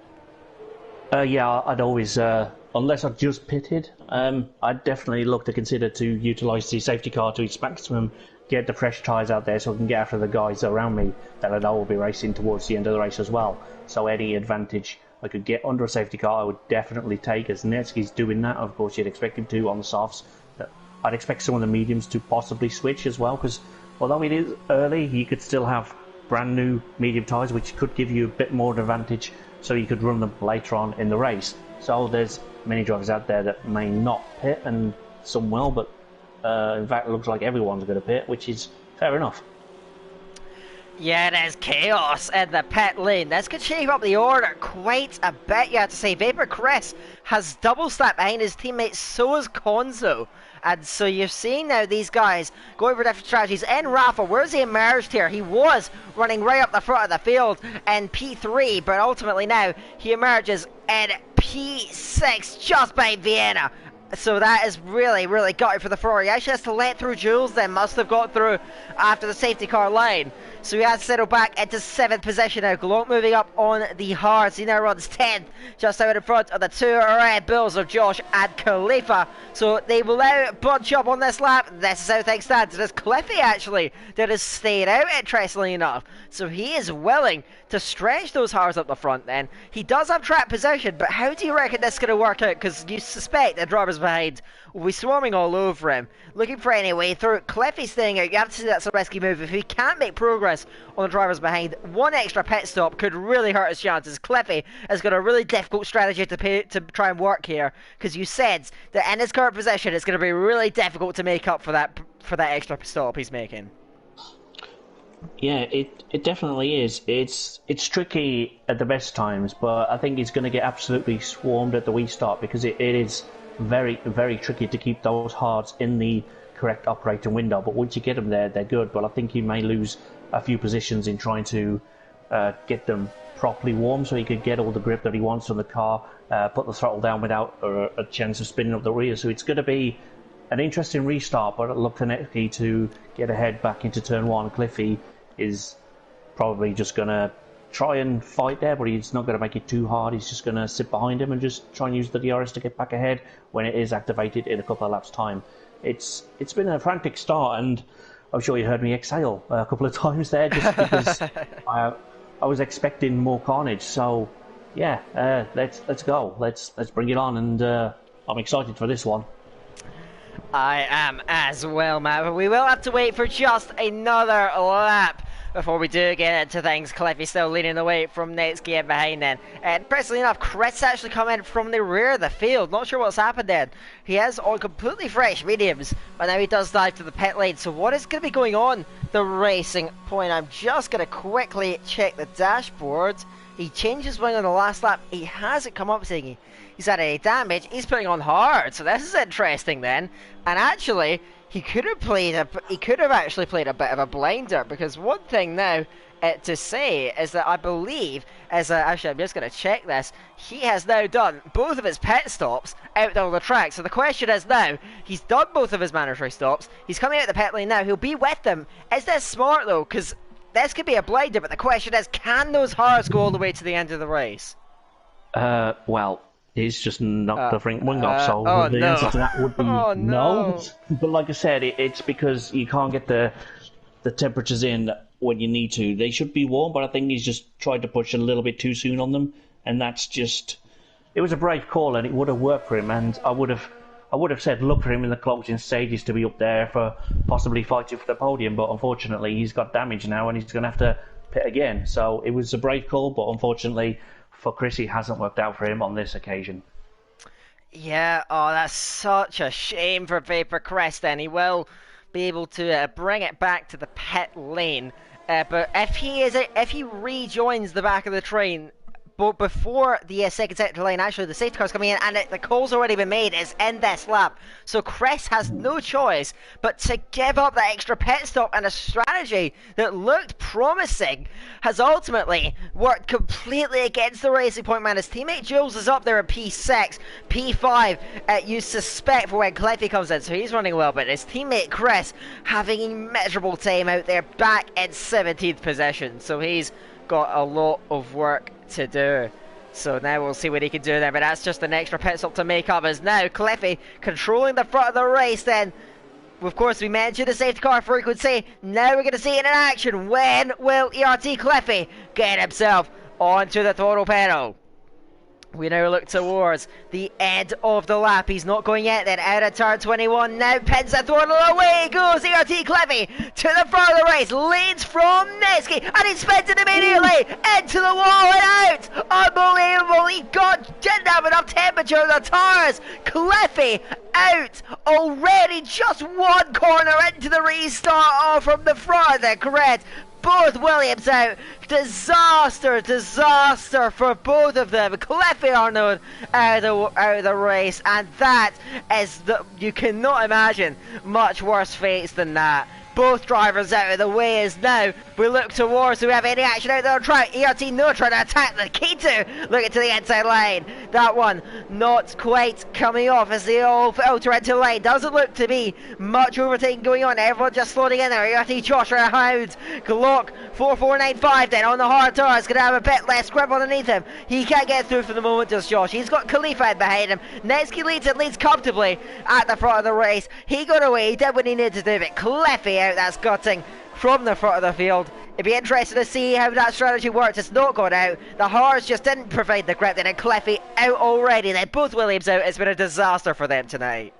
Yeah, I'd always, unless I just pitted, I'd definitely look to consider to utilise the safety car to its maximum, get the fresh tyres out there so I can get after the guys around me that I know will be racing towards the end of the race as well. So any advantage I could get under a safety car, I would definitely take, as Netsky's doing that. Of course, you'd expect him to on the softs. I'd expect some of the mediums to possibly switch as well, because although it is early, you could still have brand new medium tyres, which could give you a bit more advantage, so you could run them later on in the race. So there's many drivers out there that may not pit, and some will, but in fact it looks like everyone's going to pit, which is fair enough. Yeah, there's chaos in the pit lane. This could shape up the order quite a bit, you have to say. Vapor Chris has double stacked behind his teammates, so is Konzo. And so you're seeing now these guys going for different strategies. And Rafa, where's he emerged here? He was running right up the front of the field in P3, but ultimately now he emerges in P6, just behind Vienna. So that is really, really gutted for the Ferrari. He actually has to let through Jules then, must have got through after the safety car line. So he has to settle back into 7th position now. Glock moving up on the hards. He now runs 10th, just out in front of the two Red Bulls of Josh and Khalifa. So they will now bunch up on this lap. This is how things stand. It is Cliffy actually that has stayed out, interestingly enough. So he is willing to stretch those hards up the front then. He does have track position, but how do you reckon this is going to work out? Because you suspect the drivers behind will be swarming all over him, looking for any way through. Cliffy's staying out. You have to see that's a risky move. If he can't make progress on the drivers behind, one extra pit stop could really hurt his chances. Cliffy has got a really difficult strategy to try and work here, because you said that in his current position it's going to be really difficult to make up for that extra stop he's making. Yeah, it definitely is. It's tricky at the best times, but I think he's going to get absolutely swarmed at the restart, because it is very, very tricky to keep those hards in the correct operating window. But once you get them there, they're good. But I think he may lose a few positions in trying to get them properly warm, so he could get all the grip that he wants on the car, put the throttle down without a chance of spinning up the rear. So it's going to be an interesting restart, but look for Netky to get ahead back into turn 1. Cliffy is probably just going to try and fight there, but he's not going to make it too hard. He's just going to sit behind him and just try and use the DRS to get back ahead when it is activated in a couple of laps' time. It's been a frantic start, and I'm sure you heard me exhale a couple of times there, just because I was expecting more carnage. So yeah, let's go. Let's bring it on, and I'm excited for this one. I am as well, Matt, but we will have to wait for just another lap before we do get into things. Cliffy still leading the way from Netsky in behind then. And impressively enough, Chris actually come in from the rear of the field. Not sure what's happened then. He is on completely fresh mediums, but now he does dive to the pit lane. So what is going to be going on the racing point? I'm just going to quickly check the dashboard. He changed his wing on the last lap. He hasn't come up saying he's had any damage. He's putting on hard, so this is interesting then. And actually, he could have actually played a bit of a blinder, because one thing now to say is that I believe, actually I'm just going to check this, he has now done both of his pit stops out on the track. So the question is now, he's done both of his mandatory stops, he's coming out the pit lane now, he'll be with them. Is this smart though? Because this could be a blinder, but the question is, can those hards go all the way to the end of the race? Well, He's just knocked the front wing off, so oh the no. answer to that would be Oh, no. no. But like I said, it's because you can't get the temperatures in when you need to. They should be warm, but I think he's just tried to push a little bit too soon on them, and that's just... It was a brave call, and it would have worked for him, and I would have said look for him in the closing stages to be up there for possibly fighting for the podium, but unfortunately he's got damage now, and he's going to have to pit again. So it was a brave call, but unfortunately for Chris, it hasn't worked out for him on this occasion. Yeah, oh, that's such a shame for Vapor Crest then. He will be able to bring it back to the pit lane. But if he rejoins the back of the train, but before the second sector line, actually the safety car's coming in, and the call's already been made, it's in this lap. So Chris has no choice but to give up that extra pit stop, and a strategy that looked promising has ultimately worked completely against the Racing Point man. His teammate Jules is up there at P6, P5, you suspect for when Cliffy comes in, so he's running well, but his teammate Chris having a miserable time out there, back in 17th position, so he's got a lot of work to do. So now we'll see what he can do there, but that's just an extra pit stop to make up, as now Cliffy controlling the front of the race then. Of course, we mentioned the safety car frequency. Now we're going to see it in action. When will ERT Cliffy get himself onto the throttle pedal? We now look towards the end of the lap. He's not going yet then. Out of turn 21. Now pins the throttle. Away goes ERT Cliffy to the front of the race. Leads from Nesky. And he spins it immediately into the wall and out. Unbelievable. He didn't have enough temperature in the tires. Cliffy out already. Just one corner into the restart from the front of the grid. Both Williams out. Disaster for both of them. Cliffy Arnold out of the race, and that is you cannot imagine much worse fates than that. Both drivers out of the way as now we look towards, do we have any action out there on track? ERT no trying to attack the K2, looking to the inside line. That one not quite coming off as they all filter into the line. Doesn't look to be much overtaking going on. Everyone just floating in there. ERT Josh around. Glock 4495 then on the hard tires, gonna have a bit less grip underneath him. He can't get through for the moment, does Josh. He's got Khalifa behind him. Netsky leads and leads comfortably at the front of the race. He got away, he did what he needed to do, but Cliffy out, that's gutting from the front of the field. It'd be interesting to see how that strategy works. It's not gone out. The Haas just didn't provide the grip, then, and Cliffy out already. Then both Williams out. It's been a disaster for them tonight.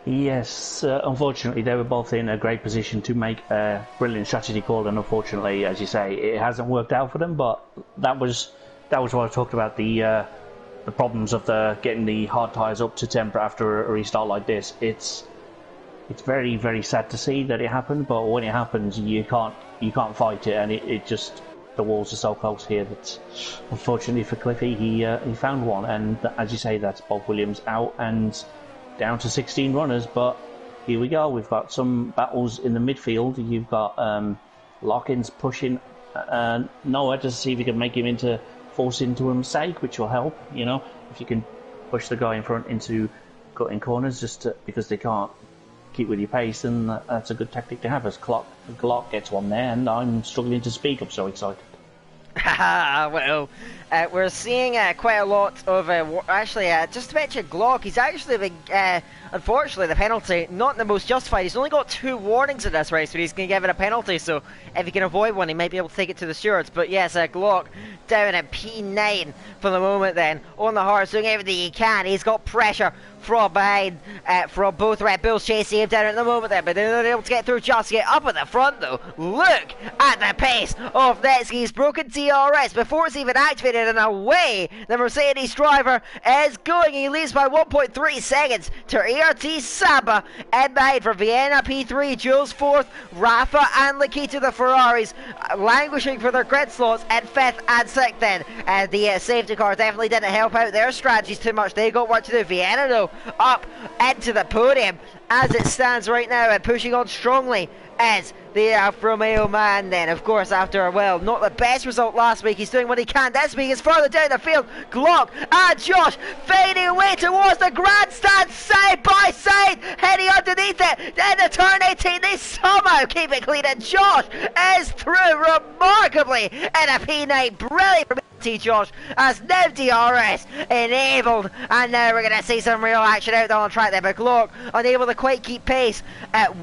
Yes, unfortunately they were both in a great position to make a brilliant strategy call, and unfortunately, as you say, it hasn't worked out for them. But that was what I talked about, the problems of getting the hard tyres up to temper after a restart like this. It's very, very sad to see that it happened, but when it happens, you can't fight it, and it just, the walls are so close here that unfortunately for Cliffy, he found one, and as you say, that's both Williams out and down to 16 runners. But here we go, we've got some battles in the midfield. You've got Lockins pushing Noah to see if he can make him force into a mistake, which will help, if you can push the guy in front into cutting corners because they can't keep with your pace, and that's a good tactic to have as Glock gets one there, and I'm struggling to speak, I'm so excited. Well, we're seeing quite a lot of actually just to mention Glock, he's actually been unfortunately the penalty not the most justified. He's only got 2 warnings in this race, but he's going to give it a penalty, so if he can avoid one he might be able to take it to the stewards. But yes, Glock down at P9 for the moment then on the horse, doing everything he can. He's got pressure from behind from both Red Bulls chasing him down at the moment there, but they're not able to get through just yet. Up at the front though, look at the pace of Netsky's broken TRS before it's even activated, and away the Mercedes driver is going. He leads by 1.3 seconds to ERT Samba, and behind for Vienna P3, Jules 4th, Rafa and Lakita the Ferraris languishing for their grid slots at 5th and 6th then. And the safety car definitely didn't help out their strategies too much. They got work to do. Vienna though up into the podium as it stands right now, and pushing on strongly as the Alfa Romeo man then. Of course, after not the best result last week, he's doing what he can. This week is further down the field. Glock and Josh fading away towards the grandstand, side by side, heading underneath it. Then the turn 18, they somehow keep it clean, and Josh is through remarkably in a P9. Brilliant from CRT Josh as no DRS enabled, and now we're going to see some real action out there on track there, but Glock unable to quite keep pace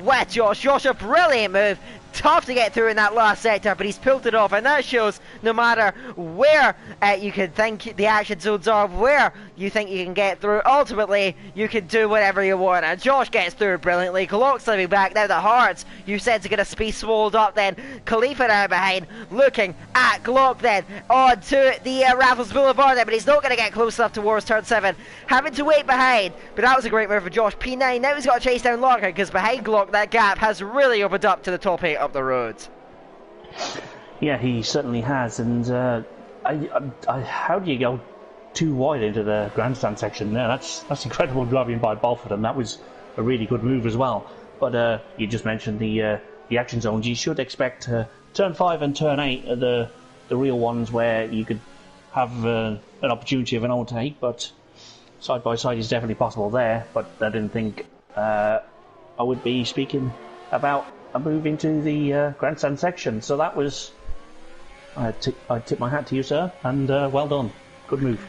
with Josh. Josh, a brilliant move. Tough to get through in that last sector, but he's pulled it off, and that shows no matter where you can think the action zones are, where you think you can get through, ultimately you can do whatever you want. And Josh gets through brilliantly. Glock's slipping back. Now the Hearts, you said, to get a be swallowed up then. Khalifa now behind, looking at Glock then onto the Raffles Boulevard there, but he's not going to get close enough towards turn 7. Having to wait behind, but that was a great move for Josh. P9, now he's got to chase down Larkin, because behind Glock that gap has really opened up to the top 8 up the road. Yeah, he certainly has, and how do you go too wide into the grandstand section there? That's incredible driving by Balford, and that was a really good move as well. But you just mentioned the action zones. You should expect turn 5 and turn 8 are the real ones where you could have an opportunity of an overtake, but side by side is definitely possible there. But I didn't think I would be speaking about a move into the grandstand section. So that was, I tip my hat to you, sir, and well done. Good move.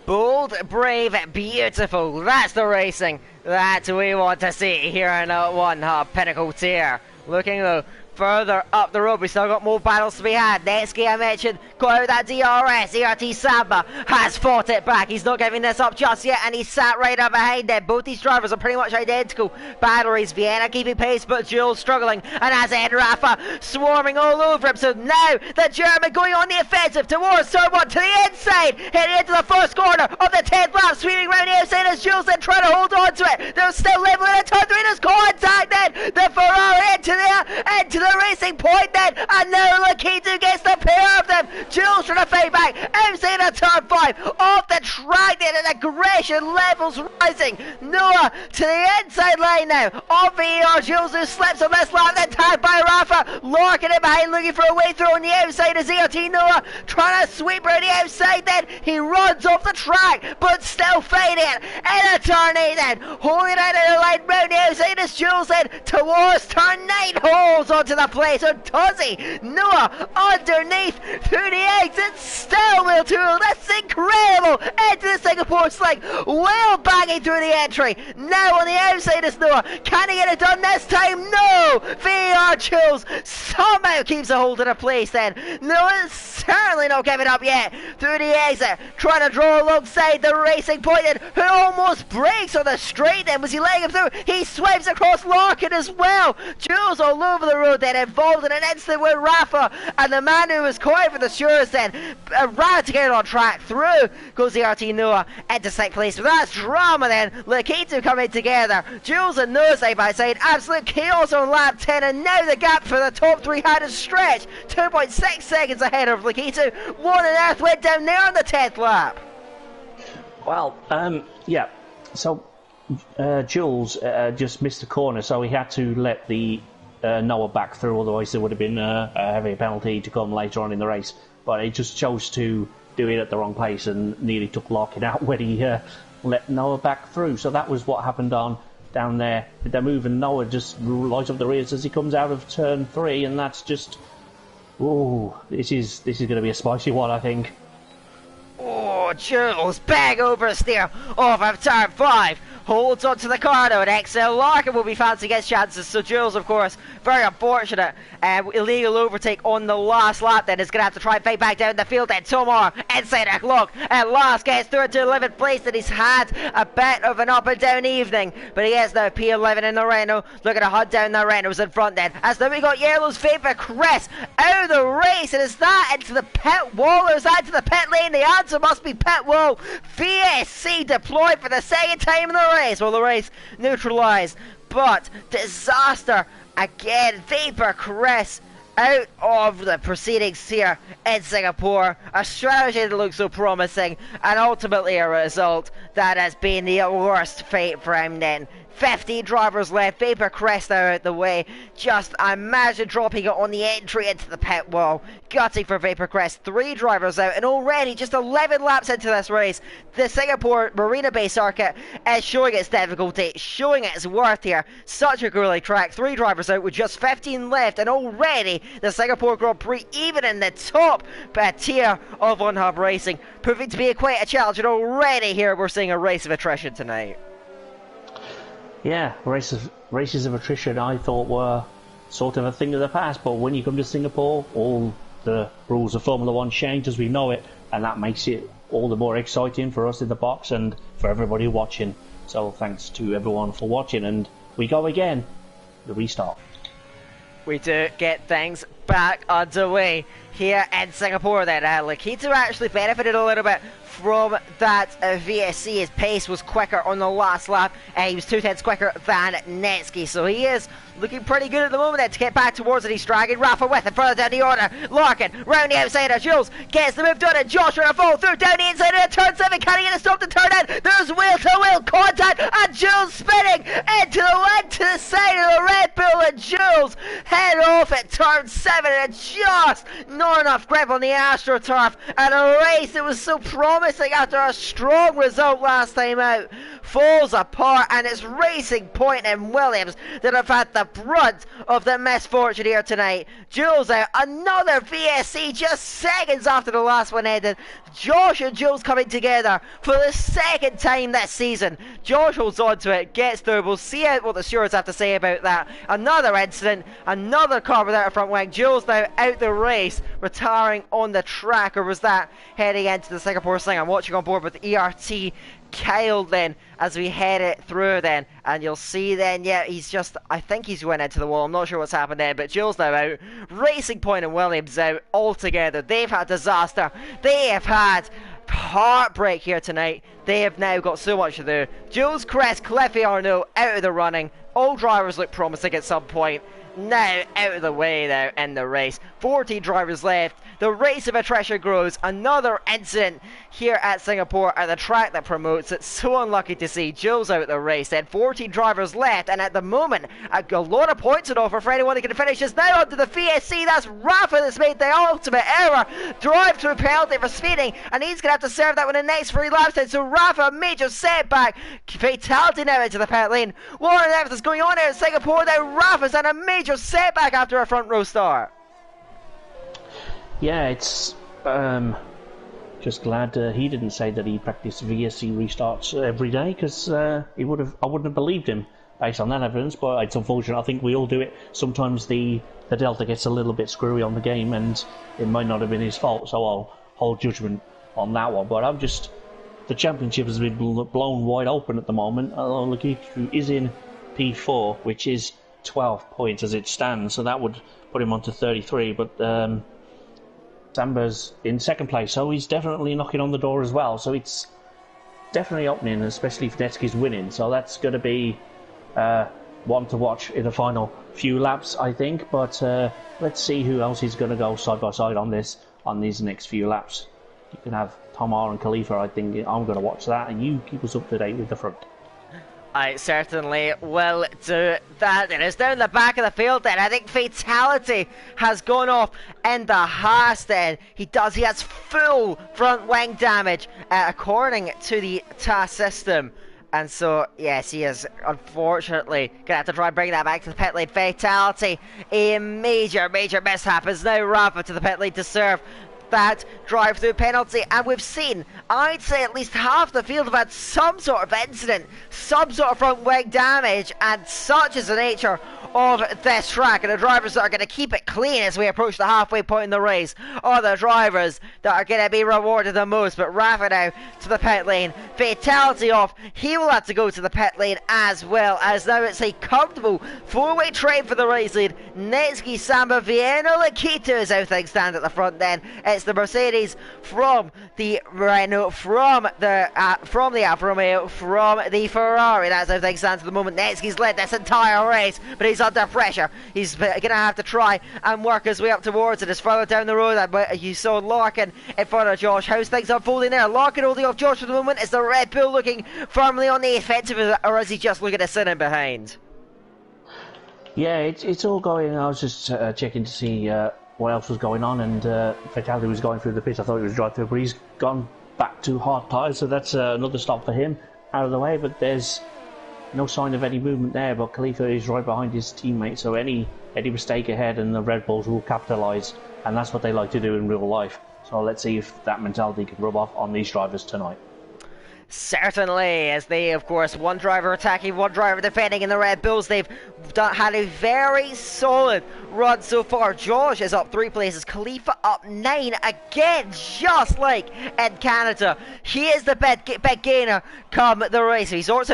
Bold, brave, beautiful. That's the racing that we want to see here in one Pinnacle tier. Looking though further up the road, we still got more battles to be had. Next game I mentioned, got out that DRS. ERT Samba has fought it back. He's not giving this up just yet, and he's sat right up behind them. Both these drivers are pretty much identical batteries. Vienna keeping pace, but Jules struggling, and as Ed Rafa swarming all over him. So now the German going on the offensive towards turn 1 to the inside, heading into the first corner of the 10th lap, sweeping round the outside as Jules then trying to hold on to it. They're still leveling at turn 3. There's contact then. The Ferrari into the racing point then, and now Lakitu gets the pair of them. Jules trying to fight back outside of turn 5 off the track then, and aggression levels rising. Noah to the inside line now of VAR. Jules who slips on this lap, then tagged by Rafa. Larkin in behind looking for a way through on the outside as ERT Noah trying to sweep around the outside then. He runs off the track but still fighting it in a turn 8 then, holding out of the line round the outside as Jules then towards turn 9 holds onto the place. So does he? Noah underneath through the exit, still will tool. That's incredible. Into the Singapore sling, well banging through the entry. Now on the outside is Noah. Can he get it done this time? No. VR Jules somehow keeps a hold of the place then. Noah's certainly not giving up yet. Through the exit, trying to draw alongside the racing point then, who almost breaks on the straight then. Was he letting him through? He swipes across Larkin as well. Jules all over the road then, involved in an incident with Rafa, and the man who was caught for the Shures then ran to get it on track. Through goes the RT Noah into second place. But that's drama then. Lakitu coming together. Jules and Noah side by side. Absolute chaos on lap 10, and now the gap for the top 3 had to stretch. 2.6 seconds ahead of Lakitu. What on earth went down there on the 10th lap? Well, yeah. So Jules just missed the corner, so he had to let the Noah back through, otherwise there would have been a heavy penalty to come later on in the race. But he just chose to do it at the wrong place and nearly took Larkin out when he let Noah back through. So that was what happened down there with the move, and Noah just lights up the rears as he comes out of turn 3, and that's just, oh, this is going to be a spicy one, I think. Oh, Jules, bag oversteer off of turn 5. Holds onto the car though, and XL Larkin will be fancy gets chances. So Jules, of course, very unfortunate. Illegal overtake on the last lap then, is going to have to try and fight back down the field then. Tomar inside a clock at last gets through to 11th place, and he's had a bit of an up and down evening, but he is now P11 in the Renault, looking to hunt down the Renaults in front then. As then we got Yellow's favour Chris out of the race, and is that into the pit wall or is that into the pit lane? The answer must be pit wall. VSC deployed for the second time in the race. Well, the race neutralised, but disaster again. Vapor Chris out of the proceedings here in Singapore. A strategy that looks so promising, and ultimately a result that has been the worst fate for him then. 15 drivers left, Vapor Crest out the way. Just imagine dropping it on the entry into the pit wall. Gutting for Vapor Crest. 3 drivers out, and already just 11 laps into this race, the Singapore Marina Bay circuit is showing its difficulty, showing its worth here. Such a grueling track. 3 drivers out with just 15 left, and already the Singapore Grand Prix, even in the top tier of One Hub Racing, proving to be quite a challenge. And already here we're seeing a race of attrition tonight. Yeah, races of attrition I thought were sort of a thing of the past, but when you come to Singapore, all the rules of Formula One change as we know it, and that makes it all the more exciting for us in the box and for everybody watching. So thanks to everyone for watching, and we go again, the restart. We do get things back underway here in Singapore then. Lakito actually benefited a little bit from that VSC. His pace was quicker on the last lap. He was 2/10 quicker than Netsky, so he is looking pretty good at the moment then to get back towards it. He's dragging Rafa with it further down the order. Larkin round the outside of Jules gets the move done, and Josh trying to fall through down the inside of turn 7. Can he get a stop to turn in? There's wheel to wheel contact, and Jules spinning into the side of the Red Bull, and Jules head off at turn 7, and just not enough grip on the AstroTurf, and a race that was so promising after a strong result last time out falls apart, and it's Racing Point and Williams that have had the brunt of the misfortune here tonight. Jules out, another VSC just seconds after the last one ended. Josh and Jules coming together for the second time this season. Josh holds on to it, gets through. We'll see what the stewards have to say about that. Another incident, another car without a front wing. Jules now out the race, retiring on the track, or was that heading into the Singapore Sling? I'm watching on board with ERT Kyle then as we head it through then, and you'll see then, yeah, he's just, I think he's went into the wall. I'm not sure what's happened there, but Jules now out, Racing Point and Williams out altogether. They've had disaster, they have had heartbreak here tonight. They have now got so much to do. Jules, Crest, Cliffy Arnaud out of the running. All drivers look promising at some point. Now out of the way now in the race. 14 drivers left. The race of attrition grows. Another incident here at Singapore at the track that promotes it. So unlucky to see Jules out the race. Then 14 drivers left, and at the moment a lot of points on offer for anyone that can finish. Is now onto the VSC. That's Rafa that's made the ultimate error. Drive through penalty for speeding, and he's going to have to serve that one in the next 3 laps then. So Rafa, major setback. Fatality now into the pit lane. What on earth is going on here in Singapore? Now Rafa's had a major setback after a front row start. Yeah, it's just glad he didn't say that he practiced VSC restarts every day, because I wouldn't have believed him based on that evidence. But it's unfortunate. I think we all do it. Sometimes the Delta gets a little bit screwy on the game, and it might not have been his fault. So I'll hold judgment on that one. But the championship has been blown wide open at the moment. Lukiku is in P4, which is 12 points as it stands, so that would put him on to 33, but Samba's in second place, so he's definitely knocking on the door as well, so it's definitely opening, especially if Netsky's winning, so that's going to be one to watch in the final few laps, I think, but let's see who else is going to go side by side on these next few laps. You can have Tomar and Khalifa. I think I'm going to watch that, and you keep us up to date with the front. I certainly will do that. And it's down the back of the field then. I think fatality has gone off in the Haas then. He has full front wing damage according to the TAS system. And so, yes, he is unfortunately going to have to try and bring that back to the pit lane. Fatality, a major mishap, is now Rafa to the pit lane to serve that drive-through penalty, and we've seen, I'd say, at least half the field have had some sort of incident, some sort of front wing damage, and such is the nature of this track. And the drivers that are going to keep it clean as we approach the halfway point in the race are the drivers that are going to be rewarded the most. But Rafa now to the pit lane, fatality off, he will have to go to the pit lane as well, as now it's a comfortable 4-way train for the race lead. Netsky, Samba, Vienna, Lakito is how things stand at the front then. It's the Mercedes from the Renault, from the Alfa Romeo, from the Ferrari. That's how things stand at the moment. Netsky's led this entire race, but he's under pressure. He's going to have to try and work his way up towards it. It's further down the road. You saw Larkin in front of Josh. How's things unfolding there? Larkin holding off Josh for the moment. Is the Red Bull looking firmly on the offensive, or is he just looking to sit in behind? Yeah, it's all going. I was just checking to see what else was going on, and Fatality was going through the pit. I thought he was right through, but he's gone back to hard tyres, so that's another stop for him out of the way. But there's no sign of any movement there, but Khalifa is right behind his teammate, so any mistake ahead and the Red Bulls will capitalise, and that's what they like to do in real life. So let's see if that mentality can rub off on these drivers tonight. Certainly, as they, of course, one driver attacking, one driver defending in the Red Bulls. They've had a very solid run so far. Josh is up 3 places, Khalifa up 9, again, just like in Canada. He is the big gainer come the race. If he sorts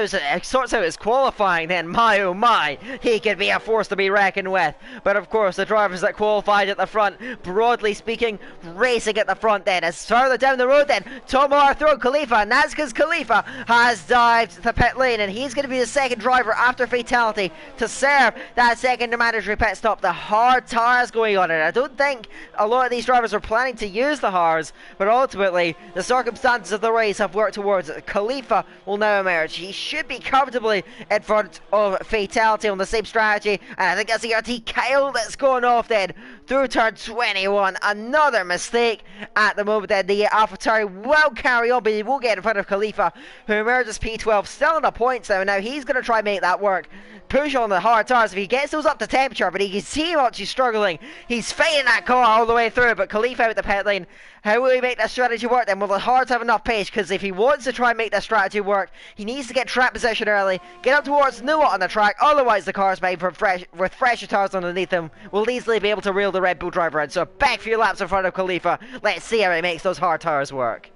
out his qualifying, then my oh my, he could be a force to be reckoned with. But of course, the drivers that qualified at the front, broadly speaking, racing at the front then. As further down the road then, Tom Arthur, Khalifa, and that's because Khalifa has dived the pit lane, and he's going to be the second driver after fatality to serve that second mandatory pit stop. The hard tires going on, and I don't think a lot of these drivers are planning to use the hards, but ultimately the circumstances of the race have worked towards it. Khalifa will now emerge. He should be comfortably in front of fatality on the same strategy, and I think that's ERT Kyle that's going off then through turn 21. Another mistake at the moment then. The AlphaTauri will carry on, but he will get in front of Khalifa, who emerges P12, still on the points now. Now he's going to try and make that work. Push on the hard tires if he gets those up to temperature, but he can see how much he's struggling. He's fighting that car all the way through, but Khalifa out the pit lane. How will he make that strategy work then? Will the hards have enough pace? Because if he wants to try and make that strategy work, he needs to get track position early, get up towards Nuwa on the track, otherwise the car's made with fresher tires underneath him will easily be able to reel the Red Bull driver in. So back few laps in front of Khalifa. Let's see how he makes those hard tires work.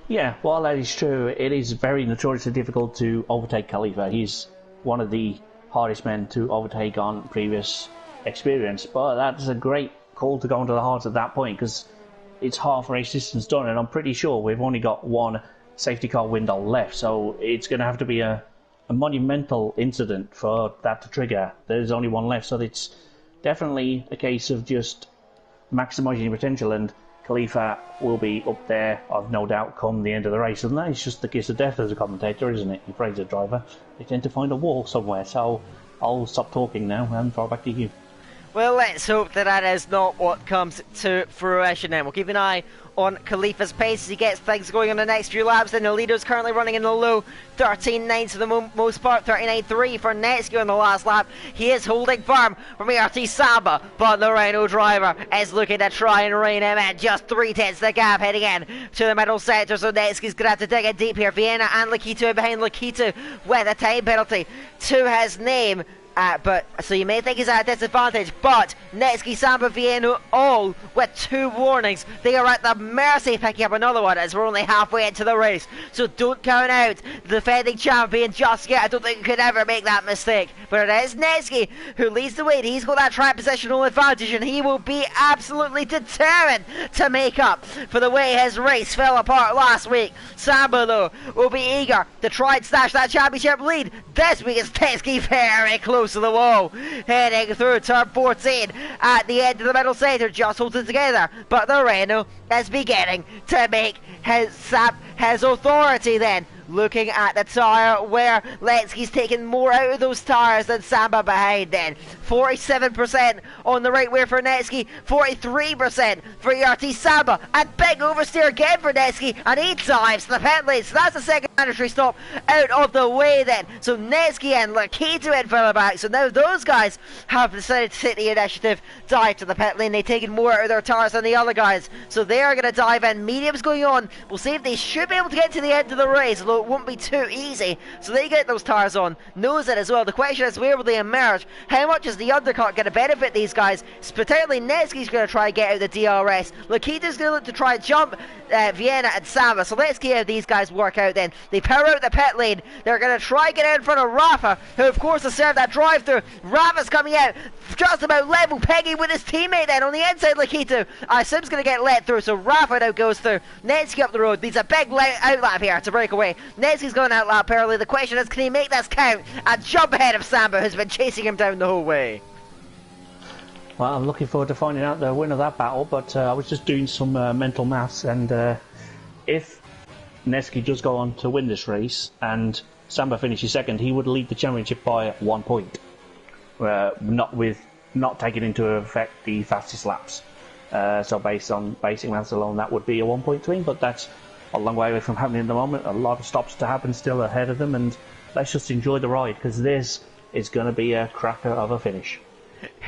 Yeah, while that is true, it is very notoriously difficult to overtake Khalifa. He's one of the hardest men to overtake on previous experience, but that's a great call to go into the hards at that point, because it's half race distance done, and I'm pretty sure we've only got one safety car window left, so it's going to have to be a monumental incident for that to trigger. There's only one left, so it's definitely a case of just maximising your potential, and Khalifa will be up there, I've no doubt, come the end of the race. And that is just the kiss of death as a commentator, isn't it? You praise a driver, they tend to find a wall somewhere. So I'll stop talking now and throw it back to you. Well, let's hope that that is not what comes to fruition then. We'll keep an eye on Khalifa's pace as he gets things going on the next few laps. Then Alito's currently running in the low 13.9 for the most part, 39.3 for Netsky on the last lap. He is holding firm from ERT Samba, but the Renault driver is looking to try and rein him in. Just 3/10 the gap heading in to the middle sector, so Netsky's going to have to dig in deep here. Vienna and Lakitu behind Lakitu with a time penalty to his name. But so you may think he's at a disadvantage, but Netsky, Samba, Vienna, all with 2 warnings. They are at the mercy of picking up another one as we're only halfway into the race. So don't count out the defending champion just yet. I don't think you could ever make that mistake. But it is Netsky who leads the way. He's got that track positional advantage, and he will be absolutely determined to make up for the way his race fell apart last week. Samba, though, will be eager to try and snatch that championship lead. This week is Netsky very close to the wall, heading through turn 14 at the end of the middle sector, just holding together, but the Renault is beginning to make his authority then. Looking at the tyre where Letsky's taken more out of those tyres than Samba behind then. 47% on the right rear for Netsky, 43% for ERT Samba, and big oversteer again for Netsky, and he dives the pit lane, so that's the second mandatory stop out of the way then. So Netsky and Lakitu in for the back, so now those guys have decided to take the initiative, dive to the pit lane. They've taken more out of their tyres than the other guys, so they are going to dive in. Medium's going on, we'll see if they should be able to get to the end of the race, although it won't be too easy, so they get those tyres on, knows it as well. The question is, where will they emerge? How much is the undercut going to benefit these guys? Particularly Netsky's going to try and get out the DRS. Lakita's going to look to try and jump Vienna and Samba, so let's see how these guys work out then. They power out the pit lane, they're going to try and get out in front of Rafa, who of course has served that drive through. Rafa's coming out just about level pegging with his teammate then on the inside. Lakitu, I assume, is going to get let through, so Rafa now goes through. Netsky up the road, needs a big outlap here to break away. Netsky's going outlap early. The question is, can he make this count and jump ahead of Samba, who's been chasing him down the whole way? Well, I'm looking forward to finding out the winner of that battle, but I was just doing some mental maths, and if Netsky does go on to win this race and Samba finishes second, he would lead the championship by 1 point, not taking into effect the fastest laps. So based on basic maths alone, that would be a 1 point swing, but that's a long way away from happening at the moment. A lot of stops to happen still ahead of them, and let's just enjoy the ride, because this is going to be a cracker of a finish.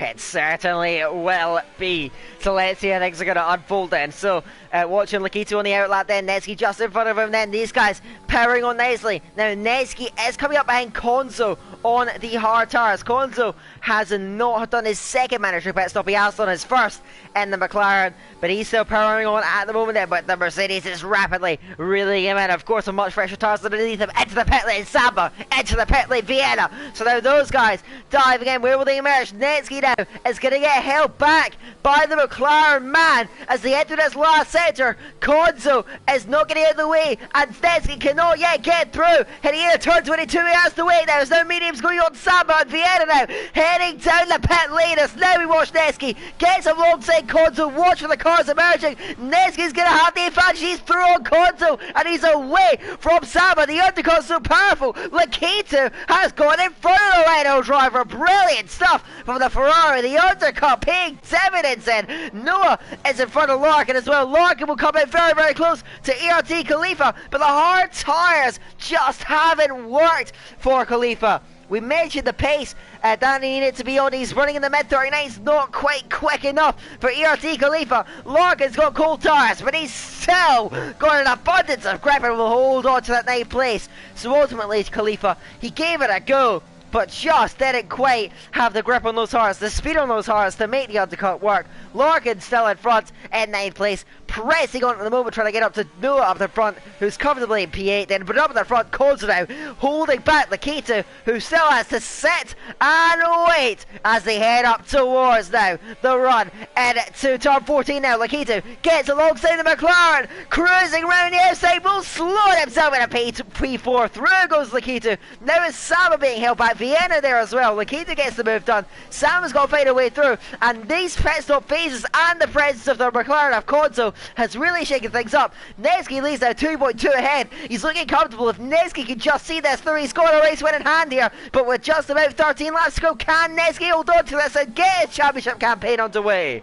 It certainly will be. So let's see how things are going to unfold then. So watching Lakito on the outlap then, Nevsky just in front of him then, these guys powering on nicely. Now Nevsky is coming up behind Konzo on the hard tires. Konzo has not done his second mandatory pit stop, he has done his first in the McLaren, but he's still powering on at the moment there, but the Mercedes is rapidly reeling him in. Of course, on much fresher tires underneath him, into the pit lane, Samba, into the pit lane, Vienna. So now those guys dive again. Where will they emerge? Nevsky now is going to get held back by the McLaren man as they enter this last sector. Konzo is not getting out of the way, and Nevsky cannot yet get through. Heading into turn 22, he has to wait. There's no mediums going on. Samba and Vienna now heading down the pit lane as now we watch Nevsky gets alongside Konzo. Watch for the cars emerging. Nevsky's going to have the advantage. He's through on Konzo and he's away from Samba. The undercut's so powerful. Lakito has gone in front of the Renault driver. Brilliant stuff from the Ferrari. The undercut paying dividends in. Noah is in front of Larkin as well. Larkin will come in very, very close to ERT Khalifa, but the hard tyres just haven't worked for Khalifa. We mentioned the pace that he needed to be on. He's running in the mid-39s, not quite quick enough for ERT Khalifa. Larkin's got cold tyres, but he's still got an abundance of grip and will hold on to that 9th place. So ultimately, Khalifa, he gave it a go, but just didn't quite have the grip on those tyres, the speed on those tyres to make the undercut work. Larkin still in front in 9th place, pressing on at the moment, trying to get up to Noah up the front, who's comfortably in P8 then, but up at the front, Konzo now holding back Lakito, who still has to sit and wait as they head up towards now the run into turn 14 now. Lakito gets alongside the McLaren, cruising around the outside, will slow himself in a P4. Through goes Lakito. Now is Samba being held back, Vienna there as well. Lakito gets the move done. Sam's got to find a way through, and these pit stop phases and the presence of the McLaren of Konzo has really shaken things up. Nevsky leads now 2.2 ahead. He's looking comfortable. If Nevsky can just see this through, he's got a race win in hand here, but with just about 13 laps to go, can Nevsky hold on to this and get his championship campaign underway?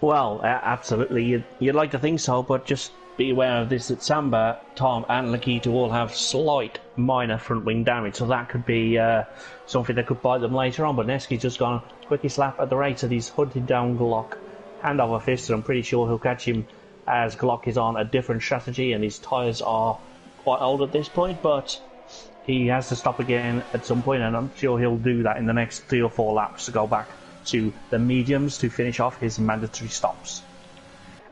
Well, absolutely. You'd like to think so, but just be aware of this, that Samba, Tom and Lakito all have slight minor front wing damage, so that could be something that could bite them later on. But Nevsky's just gone quickest lap at the race, and he's hunting down Glock hand over fist, and I'm pretty sure he'll catch him as Glock is on a different strategy and his tyres are quite old at this point, but he has to stop again at some point, and I'm sure he'll do that in the next 3 or 4 laps to go back to the mediums to finish off his mandatory stops.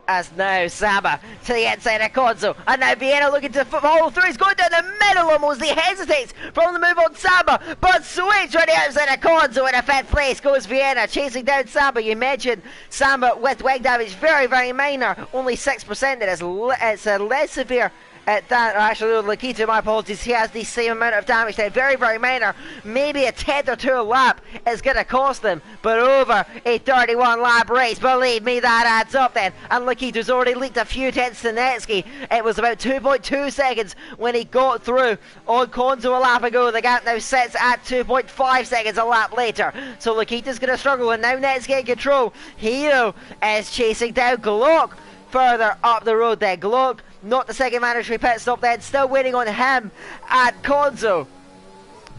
As now Samba to the inside of Konzo, and now Vienna looking to follow through. He's going down the middle almost. He hesitates from the move on Samba, but swings right outside of Konzo. In a 5th place goes Vienna, chasing down Samba. You mentioned Samba with wing damage, very, very minor, only 6%. It's less severe than, actually, Lakito, my apologies, he has the same amount of damage there, very, very minor. Maybe a 10th or 2 a lap is going to cost them, but over a 31 lap race, believe me, that adds up then. And Lakito's already leaked a few tenths to Nevsky. It was about 2.2 seconds when he got through on Konzo a lap ago. The gap now sits at 2.5 seconds a lap later, so Lakito's going to struggle, and now Nevsky in control. Hero is chasing down Glock further up the road there. Glock, not the second mandatory pit stop then, still waiting on him and Konzo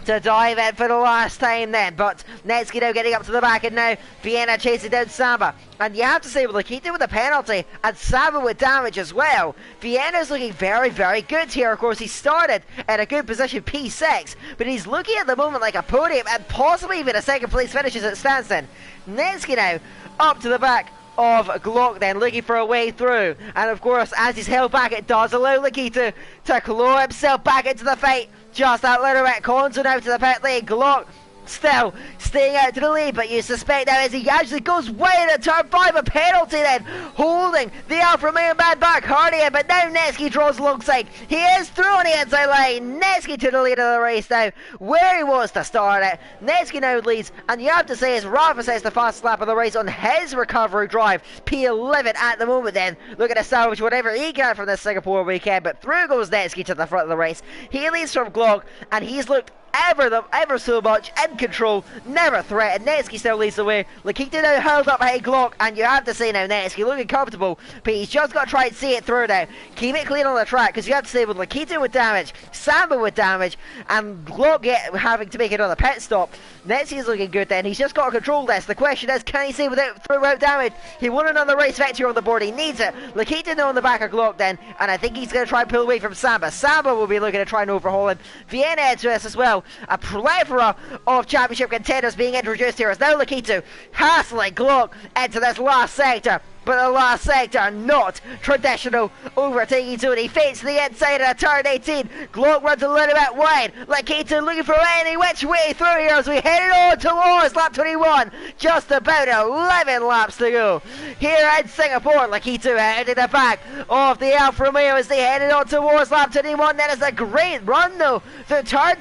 to dive in for the last time then, but Nevsky now getting up to the back, and now Vienna chasing down Samba. And you have to say, with Lakito with a penalty and Samba with damage as well, Vienna's looking very, very good here. Of course, he started in a good position, P6, but he's looking at the moment like a podium and possibly even a 2nd place finish as it stands then. Nevsky now up to the back of Glock then, looking for a way through, and of course as he's held back, it does allow Lakito to claw himself back into the fight just that little bit. Konzo now to the pit lane. Glock still staying out to the lead, but you suspect now as he actually goes way into turn 5, a penalty then, holding the Alfa Romeo man back hard here, but now Nevsky draws alongside. He is through on the inside line. Nevsky to the lead of the race now, where he was to start it. Nevsky now leads, and you have to say, as Rafa says, the fastest lap of the race on his recovery drive, P11 at the moment then, looking to salvage whatever he can from this Singapore weekend, but through goes Nevsky to the front of the race. He leads from Glock, and he's looked ever so much in control, never threatened. Netsky still leads the way. Lakita now held up behind Glock, and you have to say now, Netsky looking comfortable, but he's just got to try and see it through now. Keep it clean on the track, because you have to say with Lakita with damage, Samba with damage, and Glock having to make another pit stop, Netsky's looking good then. He's just got to control this. The question is, can he say throughout damage? He won another race victory on the board. He needs it. Lakita now on the back of Glock then, and I think he's going to try and pull away from Samba. Samba will be looking to try and overhaul him. Vienna into this as well. A plethora of championship contenders being introduced here as now Lakita hassling Glock into this last sector. But the last sector, not traditional overtaking zone. He fades to the inside of turn 18. Glock runs a little bit wide. Lakita looking for any which way through here as we head on towards lap 21. Just about 11 laps to go. Here in Singapore, Lakita headed the back of the Alfa Romeo as they headed on towards lap 21. That is a great run though. The turn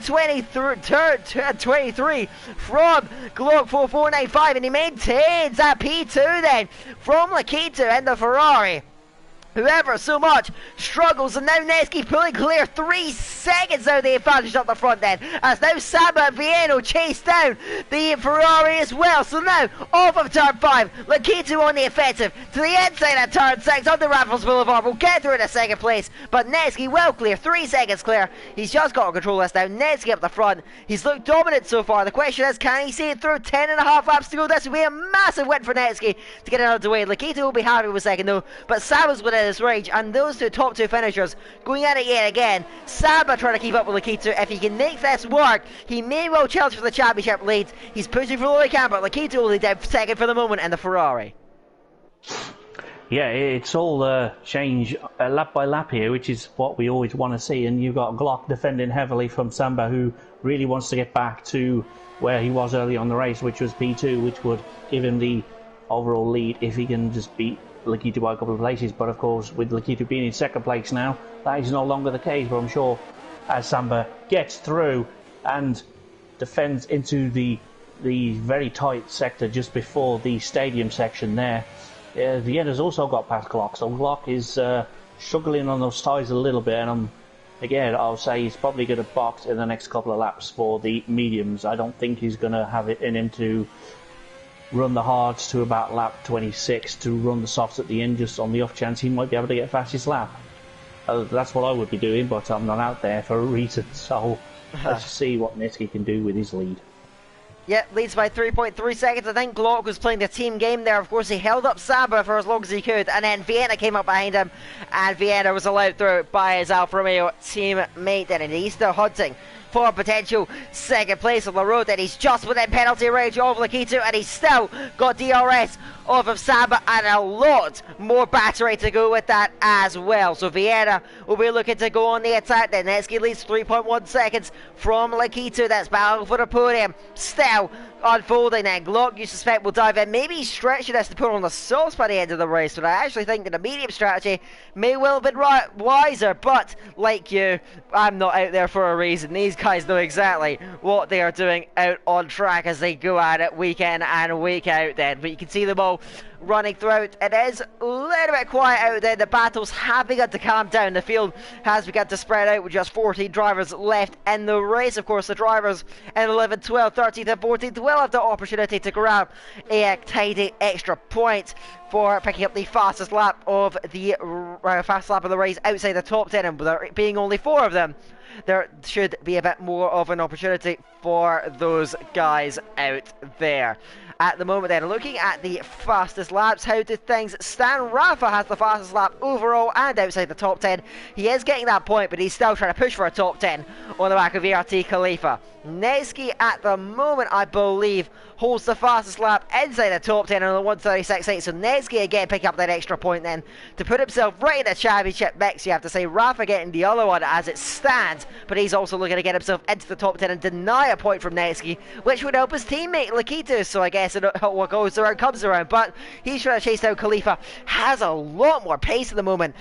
23 from Glock 4495, and he maintains that P2 then from Lakita in the Ferrari. Whoever so much struggles, and now Netsky pulling clear 3 seconds out of the advantage up the front then, as now Samba and Vieno chase down the Ferrari as well. So now off of turn 5, Lakita on the offensive to the inside of turn 6 on the Raffles Boulevard. We'll get through in a second place, but Netsky well clear, 3 seconds clear. He's just got to control this now. Netsky up the front, he's looked dominant so far. The question is, can he see it through? 10.5 laps to go. This will be a massive win for Netsky to get it out of the way. Lakita will be happy with second though, but Samba's within his range, and those top two finishers going at it yet again. Samba trying to keep up with Lakita. If he can make this work, he may well challenge for the championship lead. He's pushing for all he can, but Lakita only down second for the moment in the Ferrari. Yeah, it's all change lap by lap here, which is what we always want to see. And you've got Glock defending heavily from Samba, who really wants to get back to where he was early on the race, which was P2, which would give him the overall lead if he can just beat Lakita by a couple of places. But of course, with Lakita being in second place now, that is no longer the case. But I'm sure as Samba gets through and defends into the very tight sector just before the stadium section there, Vienna's also got past Glock, so Glock is struggling on those tyres a little bit, and I'll say he's probably going to box in the next couple of laps for the mediums. I don't think he's going to have it in him to run the hards to about lap 26 to run the softs at the end, just on the off chance he might be able to get fastest lap. That's what I would be doing, but I'm not out there for a reason, so let's see what Netsky can do with his lead. Yeah, leads by 3.3 seconds. I think Glock was playing the team game there. Of course, he held up Samba for as long as he could, and then Vienna came up behind him, and Vienna was allowed through by his Alfa Romeo teammate, and he's still hunting for a potential second place on the road. And he's just within penalty range of Lakita, and he's still got DRS off of Samba and a lot more battery to go with that as well. So Vienna will be looking to go on the attack. Then Netsky leads 3.1 seconds from Lakita. That's battle for the podium still unfolding. Then Glock, you suspect, will dive in. Maybe he's stretching this to put on the sauce by the end of the race, but I actually think that the medium strategy may well have been wiser. But like you, I'm not out there for a reason. These guys know exactly what they are doing out on track as they go at it week in and week out then. But you can see them all running throughout. It is a little bit quiet out there. The battles have begun to calm down. The field has begun to spread out with just 14 drivers left in the race. Of course, the drivers in 11th, 12th, 13th and 14th will have the opportunity to grab a tidy extra point for picking up the fastest lap of the race outside the top 10, and with there being only 4 of them, there should be a bit more of an opportunity for those guys out there. At the moment then, looking at the fastest laps, how do things stand? Rafa has the fastest lap overall and outside the top 10. He is getting that point, but he's still trying to push for a top 10 on the back of ERT Khalifa. Netsky at the moment, I believe, holds the fastest lap inside the top 10 on the 136.8. So Netsky again picking up that extra point then to put himself right in the championship mix. You have to say Rafa getting the other one as it stands, but he's also looking to get himself into the top 10 and deny a point from Netsky, which would help his teammate Lakita. So I guess what goes around comes around, but He's trying to chase down Khalifa. Has a lot more pace at the moment.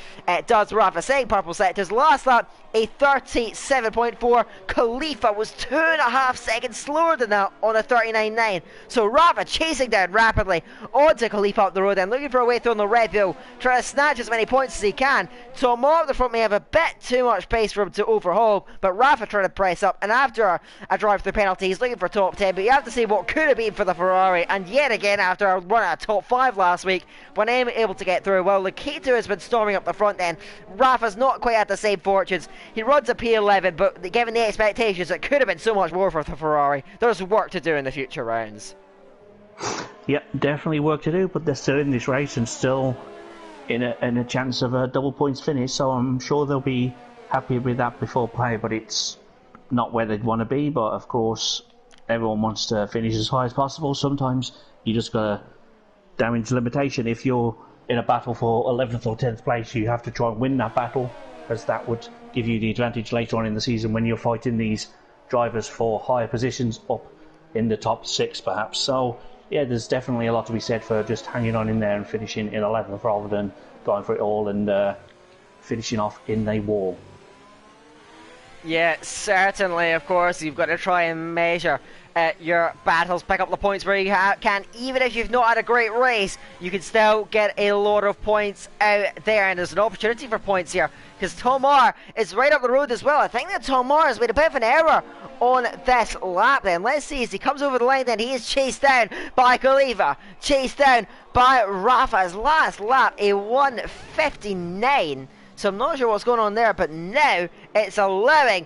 Does Rafa. Saying purple sectors. Last lap, a 37.4. Khalifa was 2.5 seconds slower than that on a 39.9. So Rafa chasing down rapidly onto Khalifa up the road and looking for a way through on the Red Bull, trying to snatch as many points as he can. Tomar up the front may have a bit too much pace for him to overhaul, but Rafa trying to press up, and after a drive-through penalty, he's looking for top 10, but you have to see what could have been for the Ferrari, and yet again, after a run at a top 5 last week, when able to get through, well, Lakitu has been storming up the front end. Rafa's not quite had the same fortunes. He runs a P11, but given the expectations, it could have been so much more for the Ferrari. There's work to do in the future rounds. Yep, definitely work to do, but they're still in this race and still in a chance of a double points finish, so I'm sure they'll be happy with that before play, but it's not where they'd want to be. But of course, everyone wants to finish as high as possible. Sometimes you just gotta damage limitation. If you're in a battle for 11th or 10th place, you have to try and win that battle, as that would give you the advantage later on in the season when you're fighting these drivers for higher positions up in the top 6 perhaps. So yeah, there's definitely a lot to be said for just hanging on in there and finishing in 11th rather than going for it all and finishing off in a wall. Yeah, certainly, of course, you've got to try and measure your battles, pick up the points where you can. Even if you've not had a great race, you can still get a lot of points out there, and there's an opportunity for points here, because Tomar is right up the road as well. I think that Tomar has made a bit of an error on this lap then. Let's see, as he comes over the line then, he is chased down by Khalifa, chased down by Rafa's last lap, a 1:59. So I'm not sure what's going on there, but now it's allowing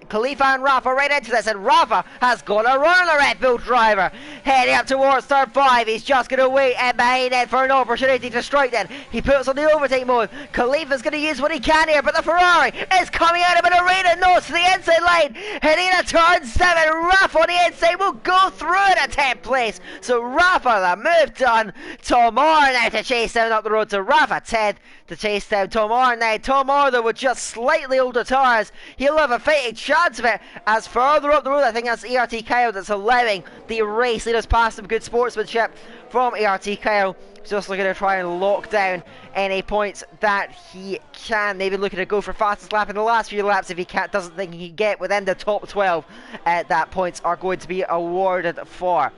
Khalifa and Rafa right into this, and Rafa has got a run on the Red Bull driver. Heading up towards turn 5, he's just going to wait and behind it for an opportunity to strike then. He puts on the overtake mode. Khalifa's going to use what he can here, but the Ferrari is coming out of an arena nose to the inside line. Heading into turn 7, Rafa on the inside will go through it at 10th place. So Rafa, the move done. Tomar now to chase down up the road to Rafa 10th to chase down Tomar now. Tomar though with just slightly older tyres, he'll have a fighting chance of it, as further up the road, I think that's ERT Kyle that's allowing the race leaders past some good sportsmanship from ERT Kyle. Just looking to try and lock down any points that he can. Maybe looking to go for fastest lap in the last few laps if he doesn't think he can get within the top 12 that points are going to be awarded for.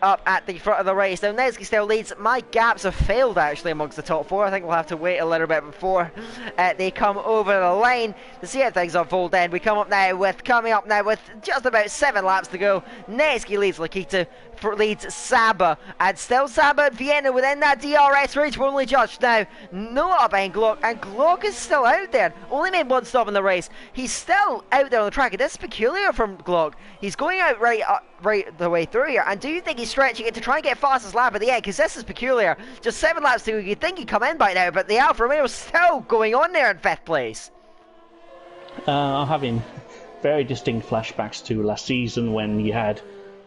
Up at the front of the race. Now Nesky still leads. My gaps have failed actually amongst the top 4. I think we'll have to wait a little bit before they come over the line to see how things unfold then. We come up now with just about 7 laps to go. Nesky leads Lakitu, leads Saba, and still Saba and Vienna within that DRS range. We're only judged now. Noah behind Glock, and Glock is still out there. Only made one stop in the race. He's still out there on the track, and this is peculiar from Glock. He's going out right the way through here, and do you think he's stretching it to try and get fastest lap at the end? Because this is peculiar. Just 7 laps to go, you'd think he'd come in by now, but the Alfa Romeo is still going on there in 5th place. I'm having very distinct flashbacks to last season when you had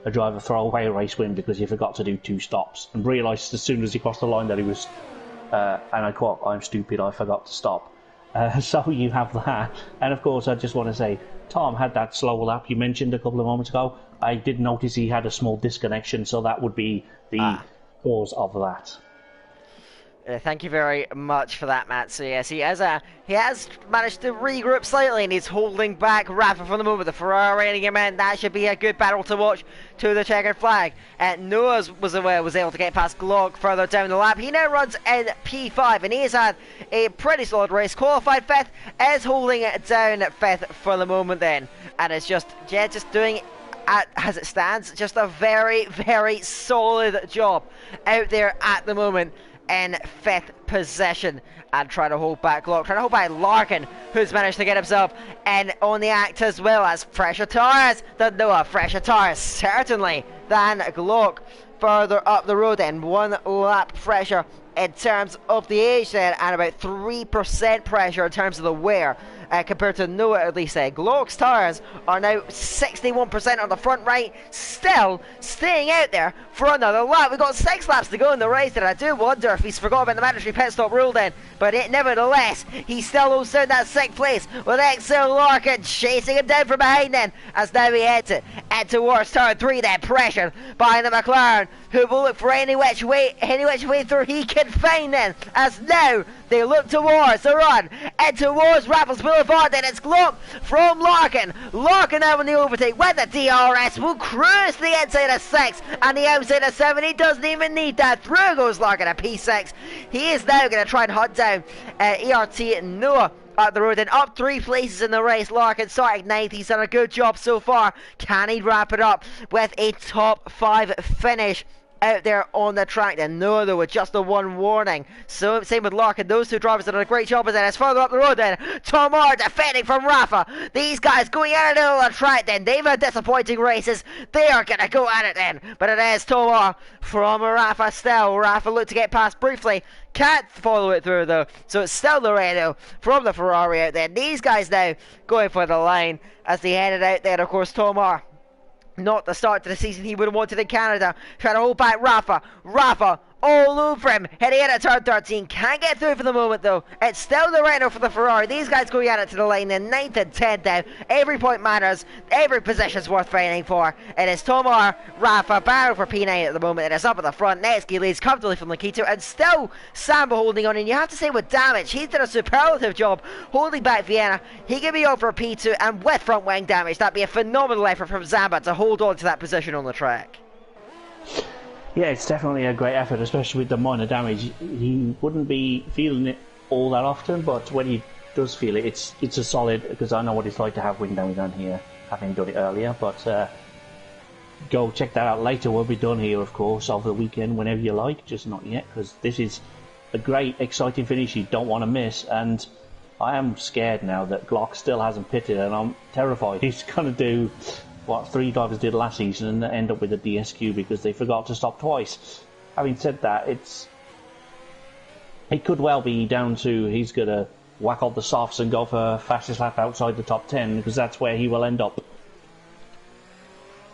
a driver throw away a race win because he forgot to do 2 stops and realised as soon as he crossed the line that he was, and I quote, "I'm stupid, I forgot to stop." So you have that, and of course I just want to say Tom had that slow lap you mentioned a couple of moments ago. I did notice he had a small disconnection, so that would be the cause of that. Thank you very much for that, Matt. So yes, he has managed to regroup slightly, and he's holding back Rafa for the moment. The Ferrari reining him in. That should be a good battle to watch to the checkered flag. Noah was able to get past Glock further down the lap. He now runs in P5, and he has had a pretty solid race. Qualified 5th, is holding it down at 5th for the moment then, and it's just doing as it stands, just a very, very solid job out there at the moment in 5th position, and trying to hold back Glock, trying to hold back Larkin, who's managed to get himself in on the act as well as fresher tyres than Noah. Fresher tyres certainly than Glock further up the road, and 1 lap fresher in terms of the age then, and about 3% pressure in terms of the wear compared to Noah at least. Glock's tyres are now 61% on the front right, still staying out there for another lap. We've got 6 laps to go in the race, and I do wonder if he's forgot about the mandatory pit stop rule then, but nevertheless he still holds down that 6th place with Excel Larkin chasing him down from behind then, as now he heads it and towards turn 3 then, pressured by the McLaren, who will look for any which way through he can find then, as now they look towards the run and towards Raffles Boulevard. Then it's Glock from Larkin. Larkin now in the overtake with the DRS will cruise to the inside of 6 and the outside of 7. He doesn't even need that. Through goes Larkin at P6. He is now going to try and hunt down ERT Noah up the road and up 3 places in the race. Larkin starting 9th. He's done a good job so far. Can he wrap it up with a top 5 finish out there on the track? And no, though, with just the one warning. So same with Larkin. Those two drivers done a great job. And then it's further up the road then, Tomar defending from Rafa. These guys going at it on the track then. They've had disappointing races. They are going to go at it then. But it is Tomar from Rafa still. Rafa looked to get past briefly. Can't follow it through though. So it's still Loredo from the Ferrari out there. These guys now going for the line as they headed out there. Of course, Tomar, not the start to the season he would have wanted in Canada. Trying to hold back Rafa. Rafa all over him. Heading in at turn 13. Can't get through for the moment though. It's still the Renault for the Ferrari. These guys going at it to the line. Then 9th and 10th now. Every point matters. Every position's worth fighting for. It is Tomar, Rafa, Barrow for P9 at the moment. It is up at the front. Netsky leads comfortably from Lakito. And still Samba holding on. And you have to say with damage, he's done a superlative job holding back Vienna. He can be on for P2. And with front wing damage, that'd be a phenomenal effort from Zamba to hold on to that position on the track. Yeah, it's definitely a great effort, especially with the minor damage. He wouldn't be feeling it all that often, but when he does feel it, it's a solid, because I know what it's like to have wing damage on here, having done it earlier, but go check that out later. We'll be done here, of course, over the weekend, whenever you like, just not yet, because this is a great, exciting finish you don't want to miss, and I am scared now that Glock still hasn't pitted, and I'm terrified he's going to do what 3 drivers did last season and end up with a DSQ because they forgot to stop twice. Having said that, it could well be down to he's going to whack all the softs and go for fastest lap outside the top 10, because that's where he will end up.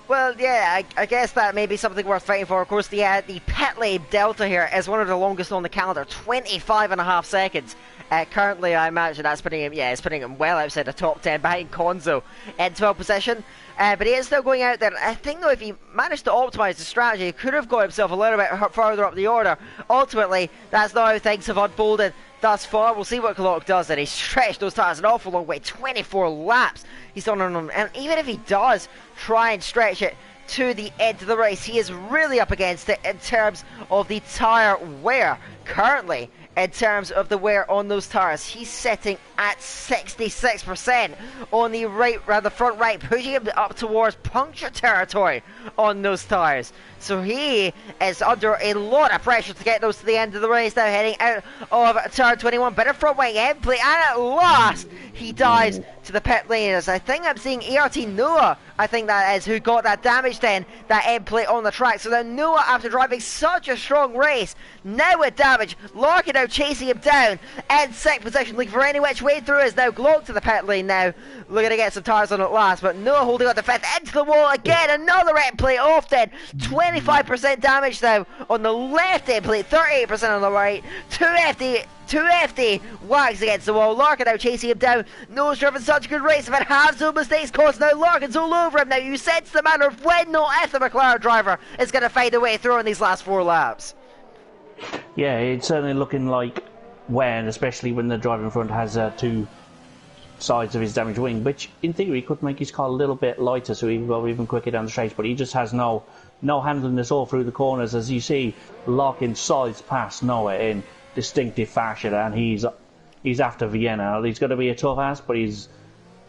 Well, yeah, I guess that may be something worth fighting for. Of course, the pit lane delta here is one of the longest on the calendar, 25.5 seconds. Currently, I imagine that's putting him, it's putting him well outside the top 10, behind Konzo in 12th position. But he is still going out there. I think, though, if he managed to optimise the strategy, he could have got himself a little bit further up the order. Ultimately, that's not how things have unfolded thus far. We'll see what Glock does, and he's stretched those tyres an awful long way, 24 laps he's done on them. And even if he does try and stretch it to the end of the race, he is really up against it in terms of the tyre wear. Currently, in terms of the wear on those tyres, he's sitting at 66% on the the front right, pushing him up towards puncture territory on those tyres. So he is under a lot of pressure to get those to the end of the race now, heading out of turn 21. Bit of front wing end play, and at last he dives to the pit lane. As I think I'm seeing ERT Noah, I think that is, who got that damage then, that end plate on the track. So then Noah, after driving such a strong race, now with damage, Larkin now chasing him down in 6th position, looking for any which way through, is now Glock to the pit lane now, looking to get some tyres on at last, but Noah holding on to 5th, into the wall again, another end plate off then, 25% damage now on the left end plate, 38% on the right, 2FD whacks against the wall. Larkin now chasing him down. Noah's driven such a good race, but has no mistakes caused. Now Larkin's all over him. Now you sense the matter of when, not if, the McLaren driver is going to find a way through in these last 4 laps. Yeah, it's certainly looking like when, especially when the driver in front has 2 sides of his damaged wing, which in theory could make his car a little bit lighter so he can go even quicker down the straight, but he just has no handling this all through the corners. As you see, Larkin slides past Noah in distinctive fashion, and he's after Vienna. He's going to be a tough ass, but he's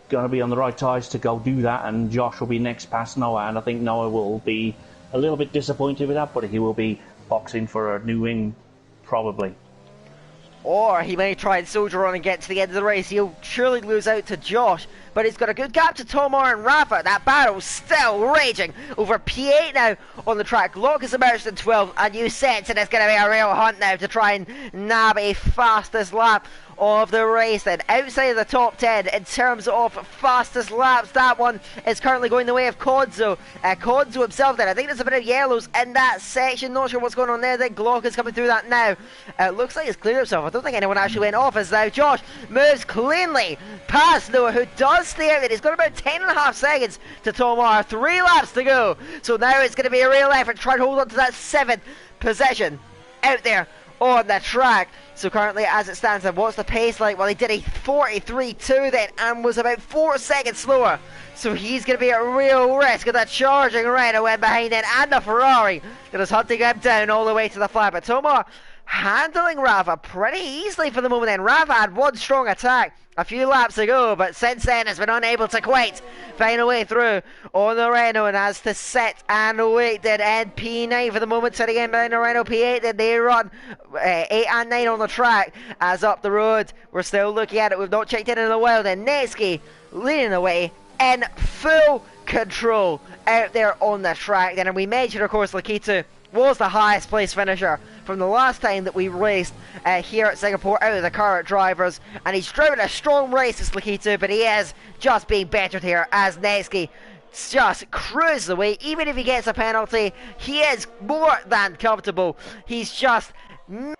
going to be on the right tyres to go do that, and Josh will be next past Noah, and I think Noah will be a little bit disappointed with that, but he will be boxing for a new wing, probably. Or he may try and soldier on and get to the end of the race. He'll surely lose out to Josh, but he's got a good gap to Tomar and Rafa. That battle's still raging over P8 now on the track. Glock is emerged in 12th, and you sense, and it's going to be a real hunt now to try and nab a fastest lap of the race then. Outside of the top 10 in terms of fastest laps, that one is currently going the way of Kodzo. Kodzo himself then, I think there's a bit of yellows in that section, not sure what's going on there. Then Glock is coming through that now. Looks like he's cleared himself. I don't think anyone actually went off as now Josh moves cleanly past Noah, who does stay out there. He's got about 10.5 seconds to Tomar, 3 laps to go. So now it's going to be a real effort to try and hold on to that 7th position out there on the track. So currently as it stands, and what's the pace like? Well, he did a 43.2 then and was about 4 seconds slower. So he's going to be at real risk of that charging Renault went behind it, and the Ferrari that is hunting him down all the way to the flat. But Tomar handling Rafa pretty easily for the moment then. Rafa had one strong attack a few laps ago, but since then has been unable to quite find a way through on the Renault and has to sit and wait then. And P9 for the moment sitting in behind the Renault. P8 then they run 8 and 9 on the track as up the road. We're still looking at it. We've not checked in a while then. Netsky leading the way in full control out there on the track then. And we mentioned of course Lakitu was the highest place finisher from the last time that we raced here at Singapore out of the current drivers, and he's driven a strong race as Lakitu, but he is just being bettered here as Netsky just cruises away. Even if he gets a penalty, he is more than comfortable. He's just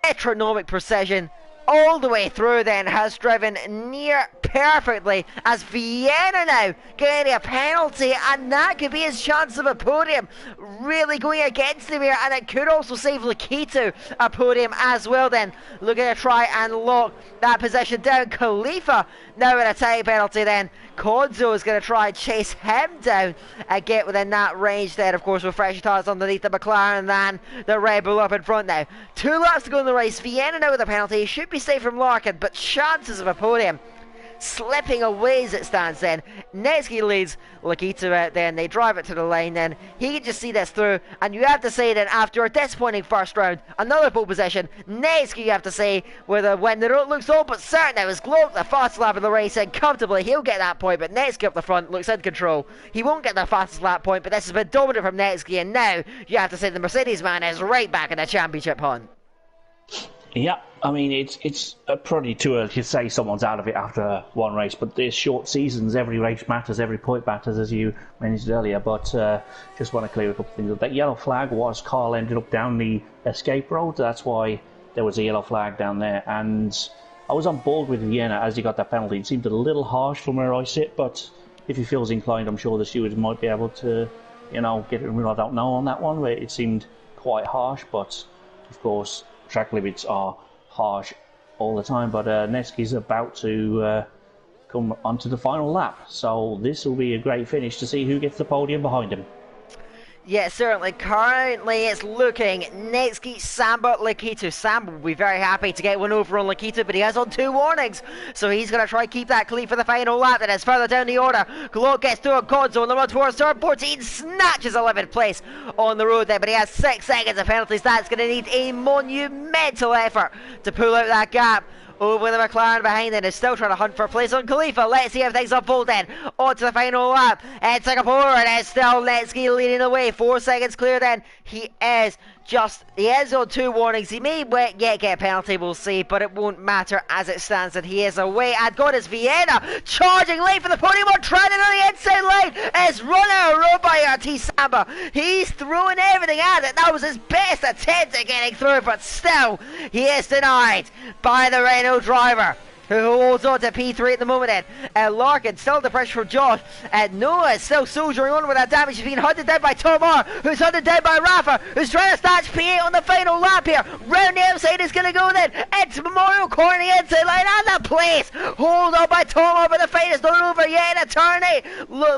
metronomic precision all the way through then, has driven near perfectly as Vienna now getting a penalty, and that could be his chance of a podium really going against him here, and it could also save Lakitu a podium as well then. Looking to try and lock that position down. Khalifa now in a time penalty then. Kodzo is going to try and chase him down and get within that range then, of course, with fresh tires underneath the McLaren and the Red Bull up in front now. 2 laps to go in the race. Vienna now with a penalty. He should be safe from Larkin, but chances of a podium slipping away as it stands then. Netsky leads Lakitu out then. They drive it to the line then. He can just see this through, and you have to say that after a disappointing first round, another pole position, Netsky, you have to say, with a win that looks all but certain now. Is Glock the fastest lap of the race, and comfortably he'll get that point, but Netsky up the front looks in control. He won't get the fastest lap point, but this has been dominant from Netsky, and now you have to say the Mercedes man is right back in the championship hunt. Yeah, I mean, it's probably too early to say someone's out of it after one race, but there's short seasons, every race matters, every point matters, as you mentioned earlier, but just want to clear a couple of things up. That yellow flag was Carl ended up down the escape road, that's why there was a yellow flag down there, and I was on board with Vienna as he got that penalty. It seemed a little harsh from where I sit, but if he feels inclined, I'm sure the stewards might be able to, get it. I don't know on that one, where it seemed quite harsh, but of course track limits are harsh all the time, but Netsky's about to come onto the final lap, so this will be a great finish to see who gets the podium behind him. Yeah, certainly. Currently, it's looking Netsky, Samba, Lakitu. Samba will be very happy to get one over on Lakitu, but he has on 2 warnings, so he's going to try and keep that clean for the final lap. That is further down the order. Glock gets through a Kodzo on the run towards turn 14, snatches 11th place on the road there, but he has 6 seconds of penalties. That's going to need a monumental effort to pull out that gap over the McLaren behind it. Is still trying to hunt for a place on Khalifa. Let's see how things unfold then. On to the final lap in Singapore, and it's still Netsky leading the way. 4 seconds clear then. He is on 2 warnings. He may yet get a penalty, we'll see, but it won't matter as it stands that he is away. And God, is Vienna charging late for the podium on Trenton on the inside line. It's run out of road by RT Samba. He's throwing everything at it. That was his best attempt at getting through, but still he is denied by the Renault driver, who holds on to P3 at the moment then. Larkin still the pressure from Josh, and Noah is still soldiering on with that damage. He's being hunted down by Tomar, who's hunted down by Rafa, who's trying to snatch P8 on the final lap here. Round the outside is going to go then into Memorial Corner, the inside line, and the place hold on by Tomar, but the fight is not over yet in turn 8.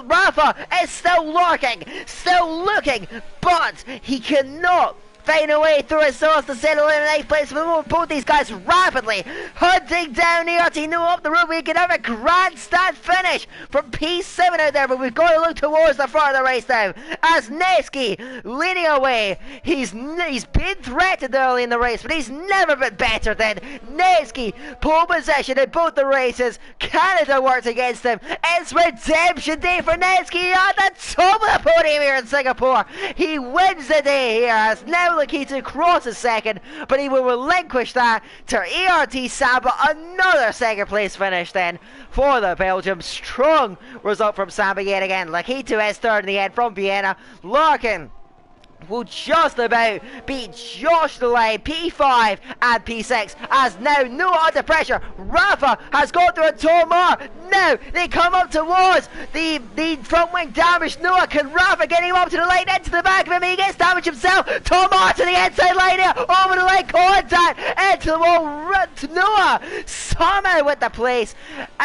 Rafa is still looking, but he cannot find a way through his sauce to settle in 8th place. We move both these guys rapidly hunting down the Artino up the road. We can have a grandstand finish from P7 out there, but we've got to look towards the front of the race now as Netsky leading away. He's been threatened early in the race, but he's never been better than Netsky. Pole position in both the races. Canada works against him. It's redemption day for Netsky at the top of the podium. podium here in Singapore. He wins the day here as now Lakitu crosses second, but he will relinquish that to ERT Samba. Another second place finish then for the Belgium. Strong result from Samba yet again. Lakitu is third in the end from Vienna. Larkin will just about beat Josh the line, P5 and P6, as now Noah under pressure. Rafa has got through a Tomar. Now they come up towards the front wing damage. Noah, can Rafa get him up to the line, into the back of him? He gets damage himself. Tomar to the inside line here, over the line, contact into the wall. Noah somehow with the place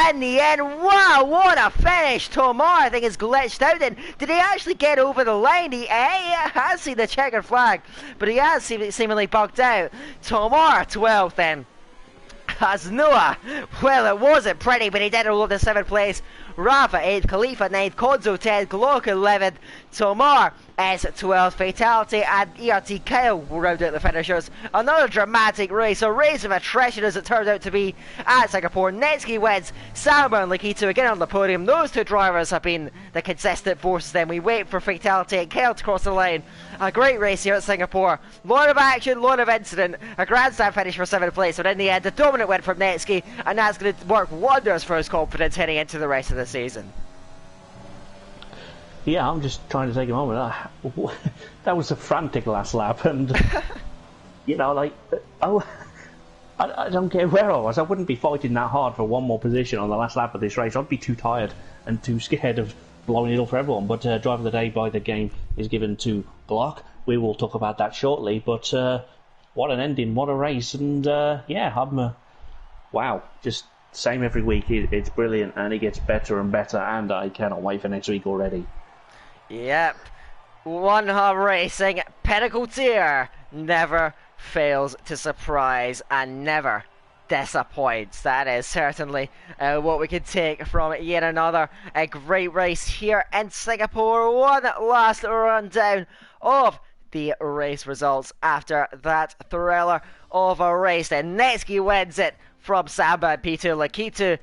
in the end. Wow, what a finish. Tomar, I think, is glitched out then. Did he actually get over the line? He has the checkered flag, but he has seemingly bugged out. Tomar 12th then, as Noah, well, it wasn't pretty, but he did roll up the 7th place. Rafa 8th, Khalifa 9th, Konzo 10th, Glock 11th, Tomar is 12th, Fatality and ERT Kyle will round out the finishers. Another dramatic race, a race of attrition as it turned out to be at Singapore. Netsky wins, Samba and Lakitu again on the podium. Those two drivers have been the consistent forces then. We wait for Fatality and Kyle to cross the line. A great race here at Singapore. Lot of action, lot of incident. A grandstand finish for 7th place, but in the end, a dominant win from Netsky, and that's going to work wonders for his confidence heading into the rest of the season. Yeah, I'm just trying to take a moment. That was a frantic last lap, and you know, like, I don't care where I was. I wouldn't be fighting that hard for one more position on the last lap of this race. I'd be too tired and too scared of blowing it all for everyone. But driver of the day by the game is given to Block. We will talk about that shortly. But what an ending! What a race! And yeah, I'm wow, just same every week. It's brilliant, and it gets better and better. And I cannot wait for next week already. Yep, One Hub Racing, Pinnacle tier, never fails to surprise and never disappoints. That is certainly what we can take from yet another a great race here in Singapore. One last rundown of the race results after that thriller of a race. Then Netsky wins it from Samba and P2. Lakitu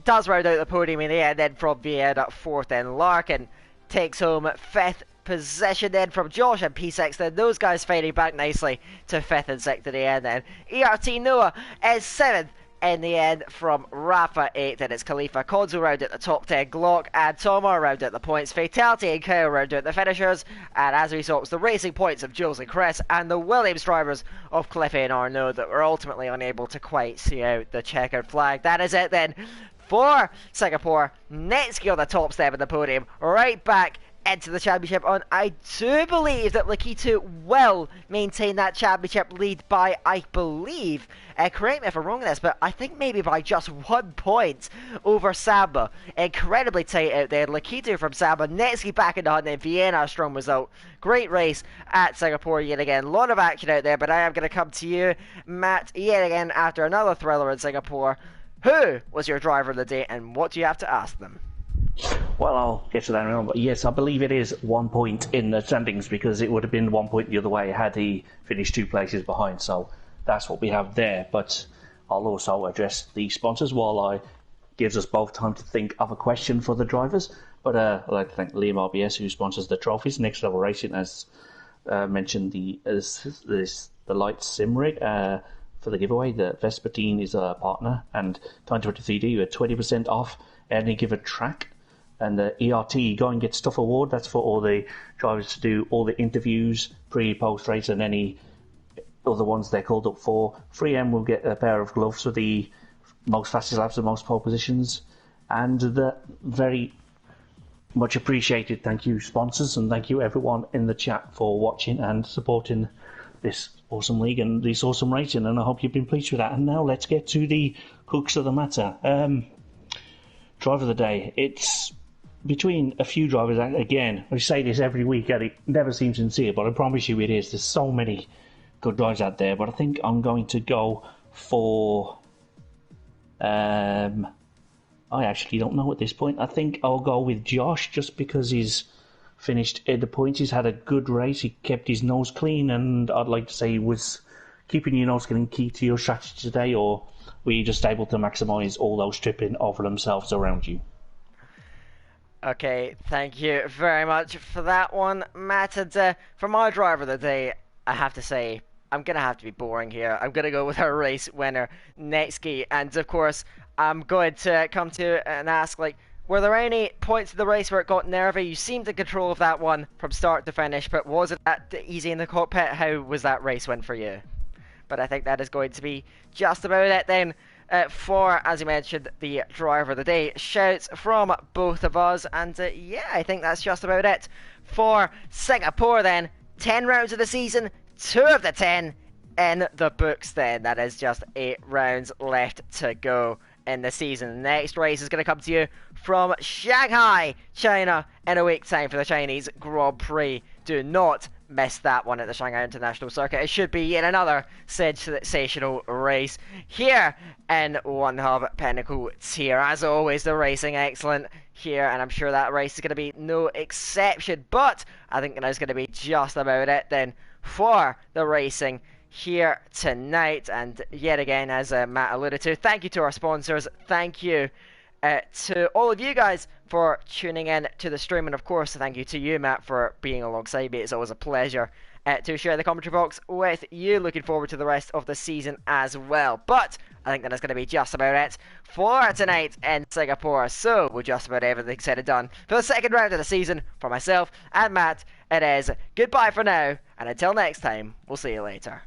does round out the podium in the end, then from Vienna 4th, then Larkin takes home 5th position then from Josh and P6. Then those guys fading back nicely to 5th and 6th in the end. Then ERT Noah is 7th in the end from Rafa 8th, and it's Khalifa Konzo round at the top 10, Glock and Tomar round at the points, Fatality and Kyle round at the finishers, and as we saw, it was the racing points of Jules and Chris and the Williams drivers of Cliffy and Arnaud that were ultimately unable to quite see out the checkered flag. That is it then for Singapore. Netsky on the top step of the podium, right back into the championship on. I do believe that Lakitu will maintain that championship lead by, I believe, correct me if I'm wrong on this, but I think maybe by just 1 point over Samba. Incredibly tight out there. Lakitu from Samba, Netsky back in the hunt in Vienna, a strong result. Great race at Singapore yet again. A lot of action out there, but I am going to come to you, Matt, yet again after another thriller in Singapore. Who was your driver of the day, and what do you have to ask them? Well, I'll get to that in a moment. Yes, I believe it is 1 point in the standings, because it would have been 1 point the other way had he finished 2 places behind. So that's what we have there. But I'll also address the sponsors while it gives us both time to think of a question for the drivers. But I'd like to thank Liam RBS, who sponsors the trophies. Next Level Racing, as mentioned, the Light Sim Rig for the giveaway. The Vespertine is a partner, and 2023D, you had 20% off any given track. And the ERT Go and Get Stuff Award, that's for all the drivers to do all the interviews, pre, post race, and any other ones they're called up for. 3M will get a pair of gloves for the most fastest laps and most pole positions. And the very much appreciated thank you sponsors, and thank you everyone in the chat for watching and supporting this awesome league and this awesome racing, and I hope you've been pleased with that. And now let's get to the crux of the matter. Driver of the day. It's between a few drivers. Again, I say this every week and it never seems sincere, but I promise you it is. There's so many good drivers out there, but I think I'm going to go for I actually don't know at this point. I think I'll go with Josh, just because he's finished at the points. He's had a good race. He kept his nose clean, and I'd like to say he was keeping your nose clean key to your strategy today, or were you just able to maximise all those tripping over themselves around you? Okay, thank you very much for that one, Matt. And for my driver of the day, I have to say, I'm going to have to be boring here. I'm going to go with our race winner, Netsky. And of course, I'm going to come to and ask, like, were there any points of the race where it got nervy? You seemed in control of that one from start to finish, but was it that easy in the cockpit? How was that race win for you? But I think that is going to be just about it then. For, as you mentioned, the driver of the day. Shouts from both of us, and yeah, I think that's just about it. For Singapore then, 10 rounds of the season, 2 of the 10 in the books then. That is just 8 rounds left to go in the season. The next race is going to come to you from Shanghai, China, in a week's time for the Chinese Grand Prix. Do not miss that one at the Shanghai International Circuit. It should be yet another sensational race here in One Hub Pinnacle tier. As always, the racing excellent here, and I'm sure that race is going to be no exception. But I think that's going to be just about it then for the racing here tonight. And yet again, as Matt alluded to, thank you to our sponsors. Thank you to all of you guys for tuning in to the stream, and of course thank you to you, Matt, for being alongside me. It's always a pleasure to share the commentary box with you. Looking forward to the rest of the season as well. But I think that is going to be just about it for tonight in Singapore. So with just about everything said and done for the second round of the season, for myself and Matt, it is goodbye for now, and until next time, we'll see you later.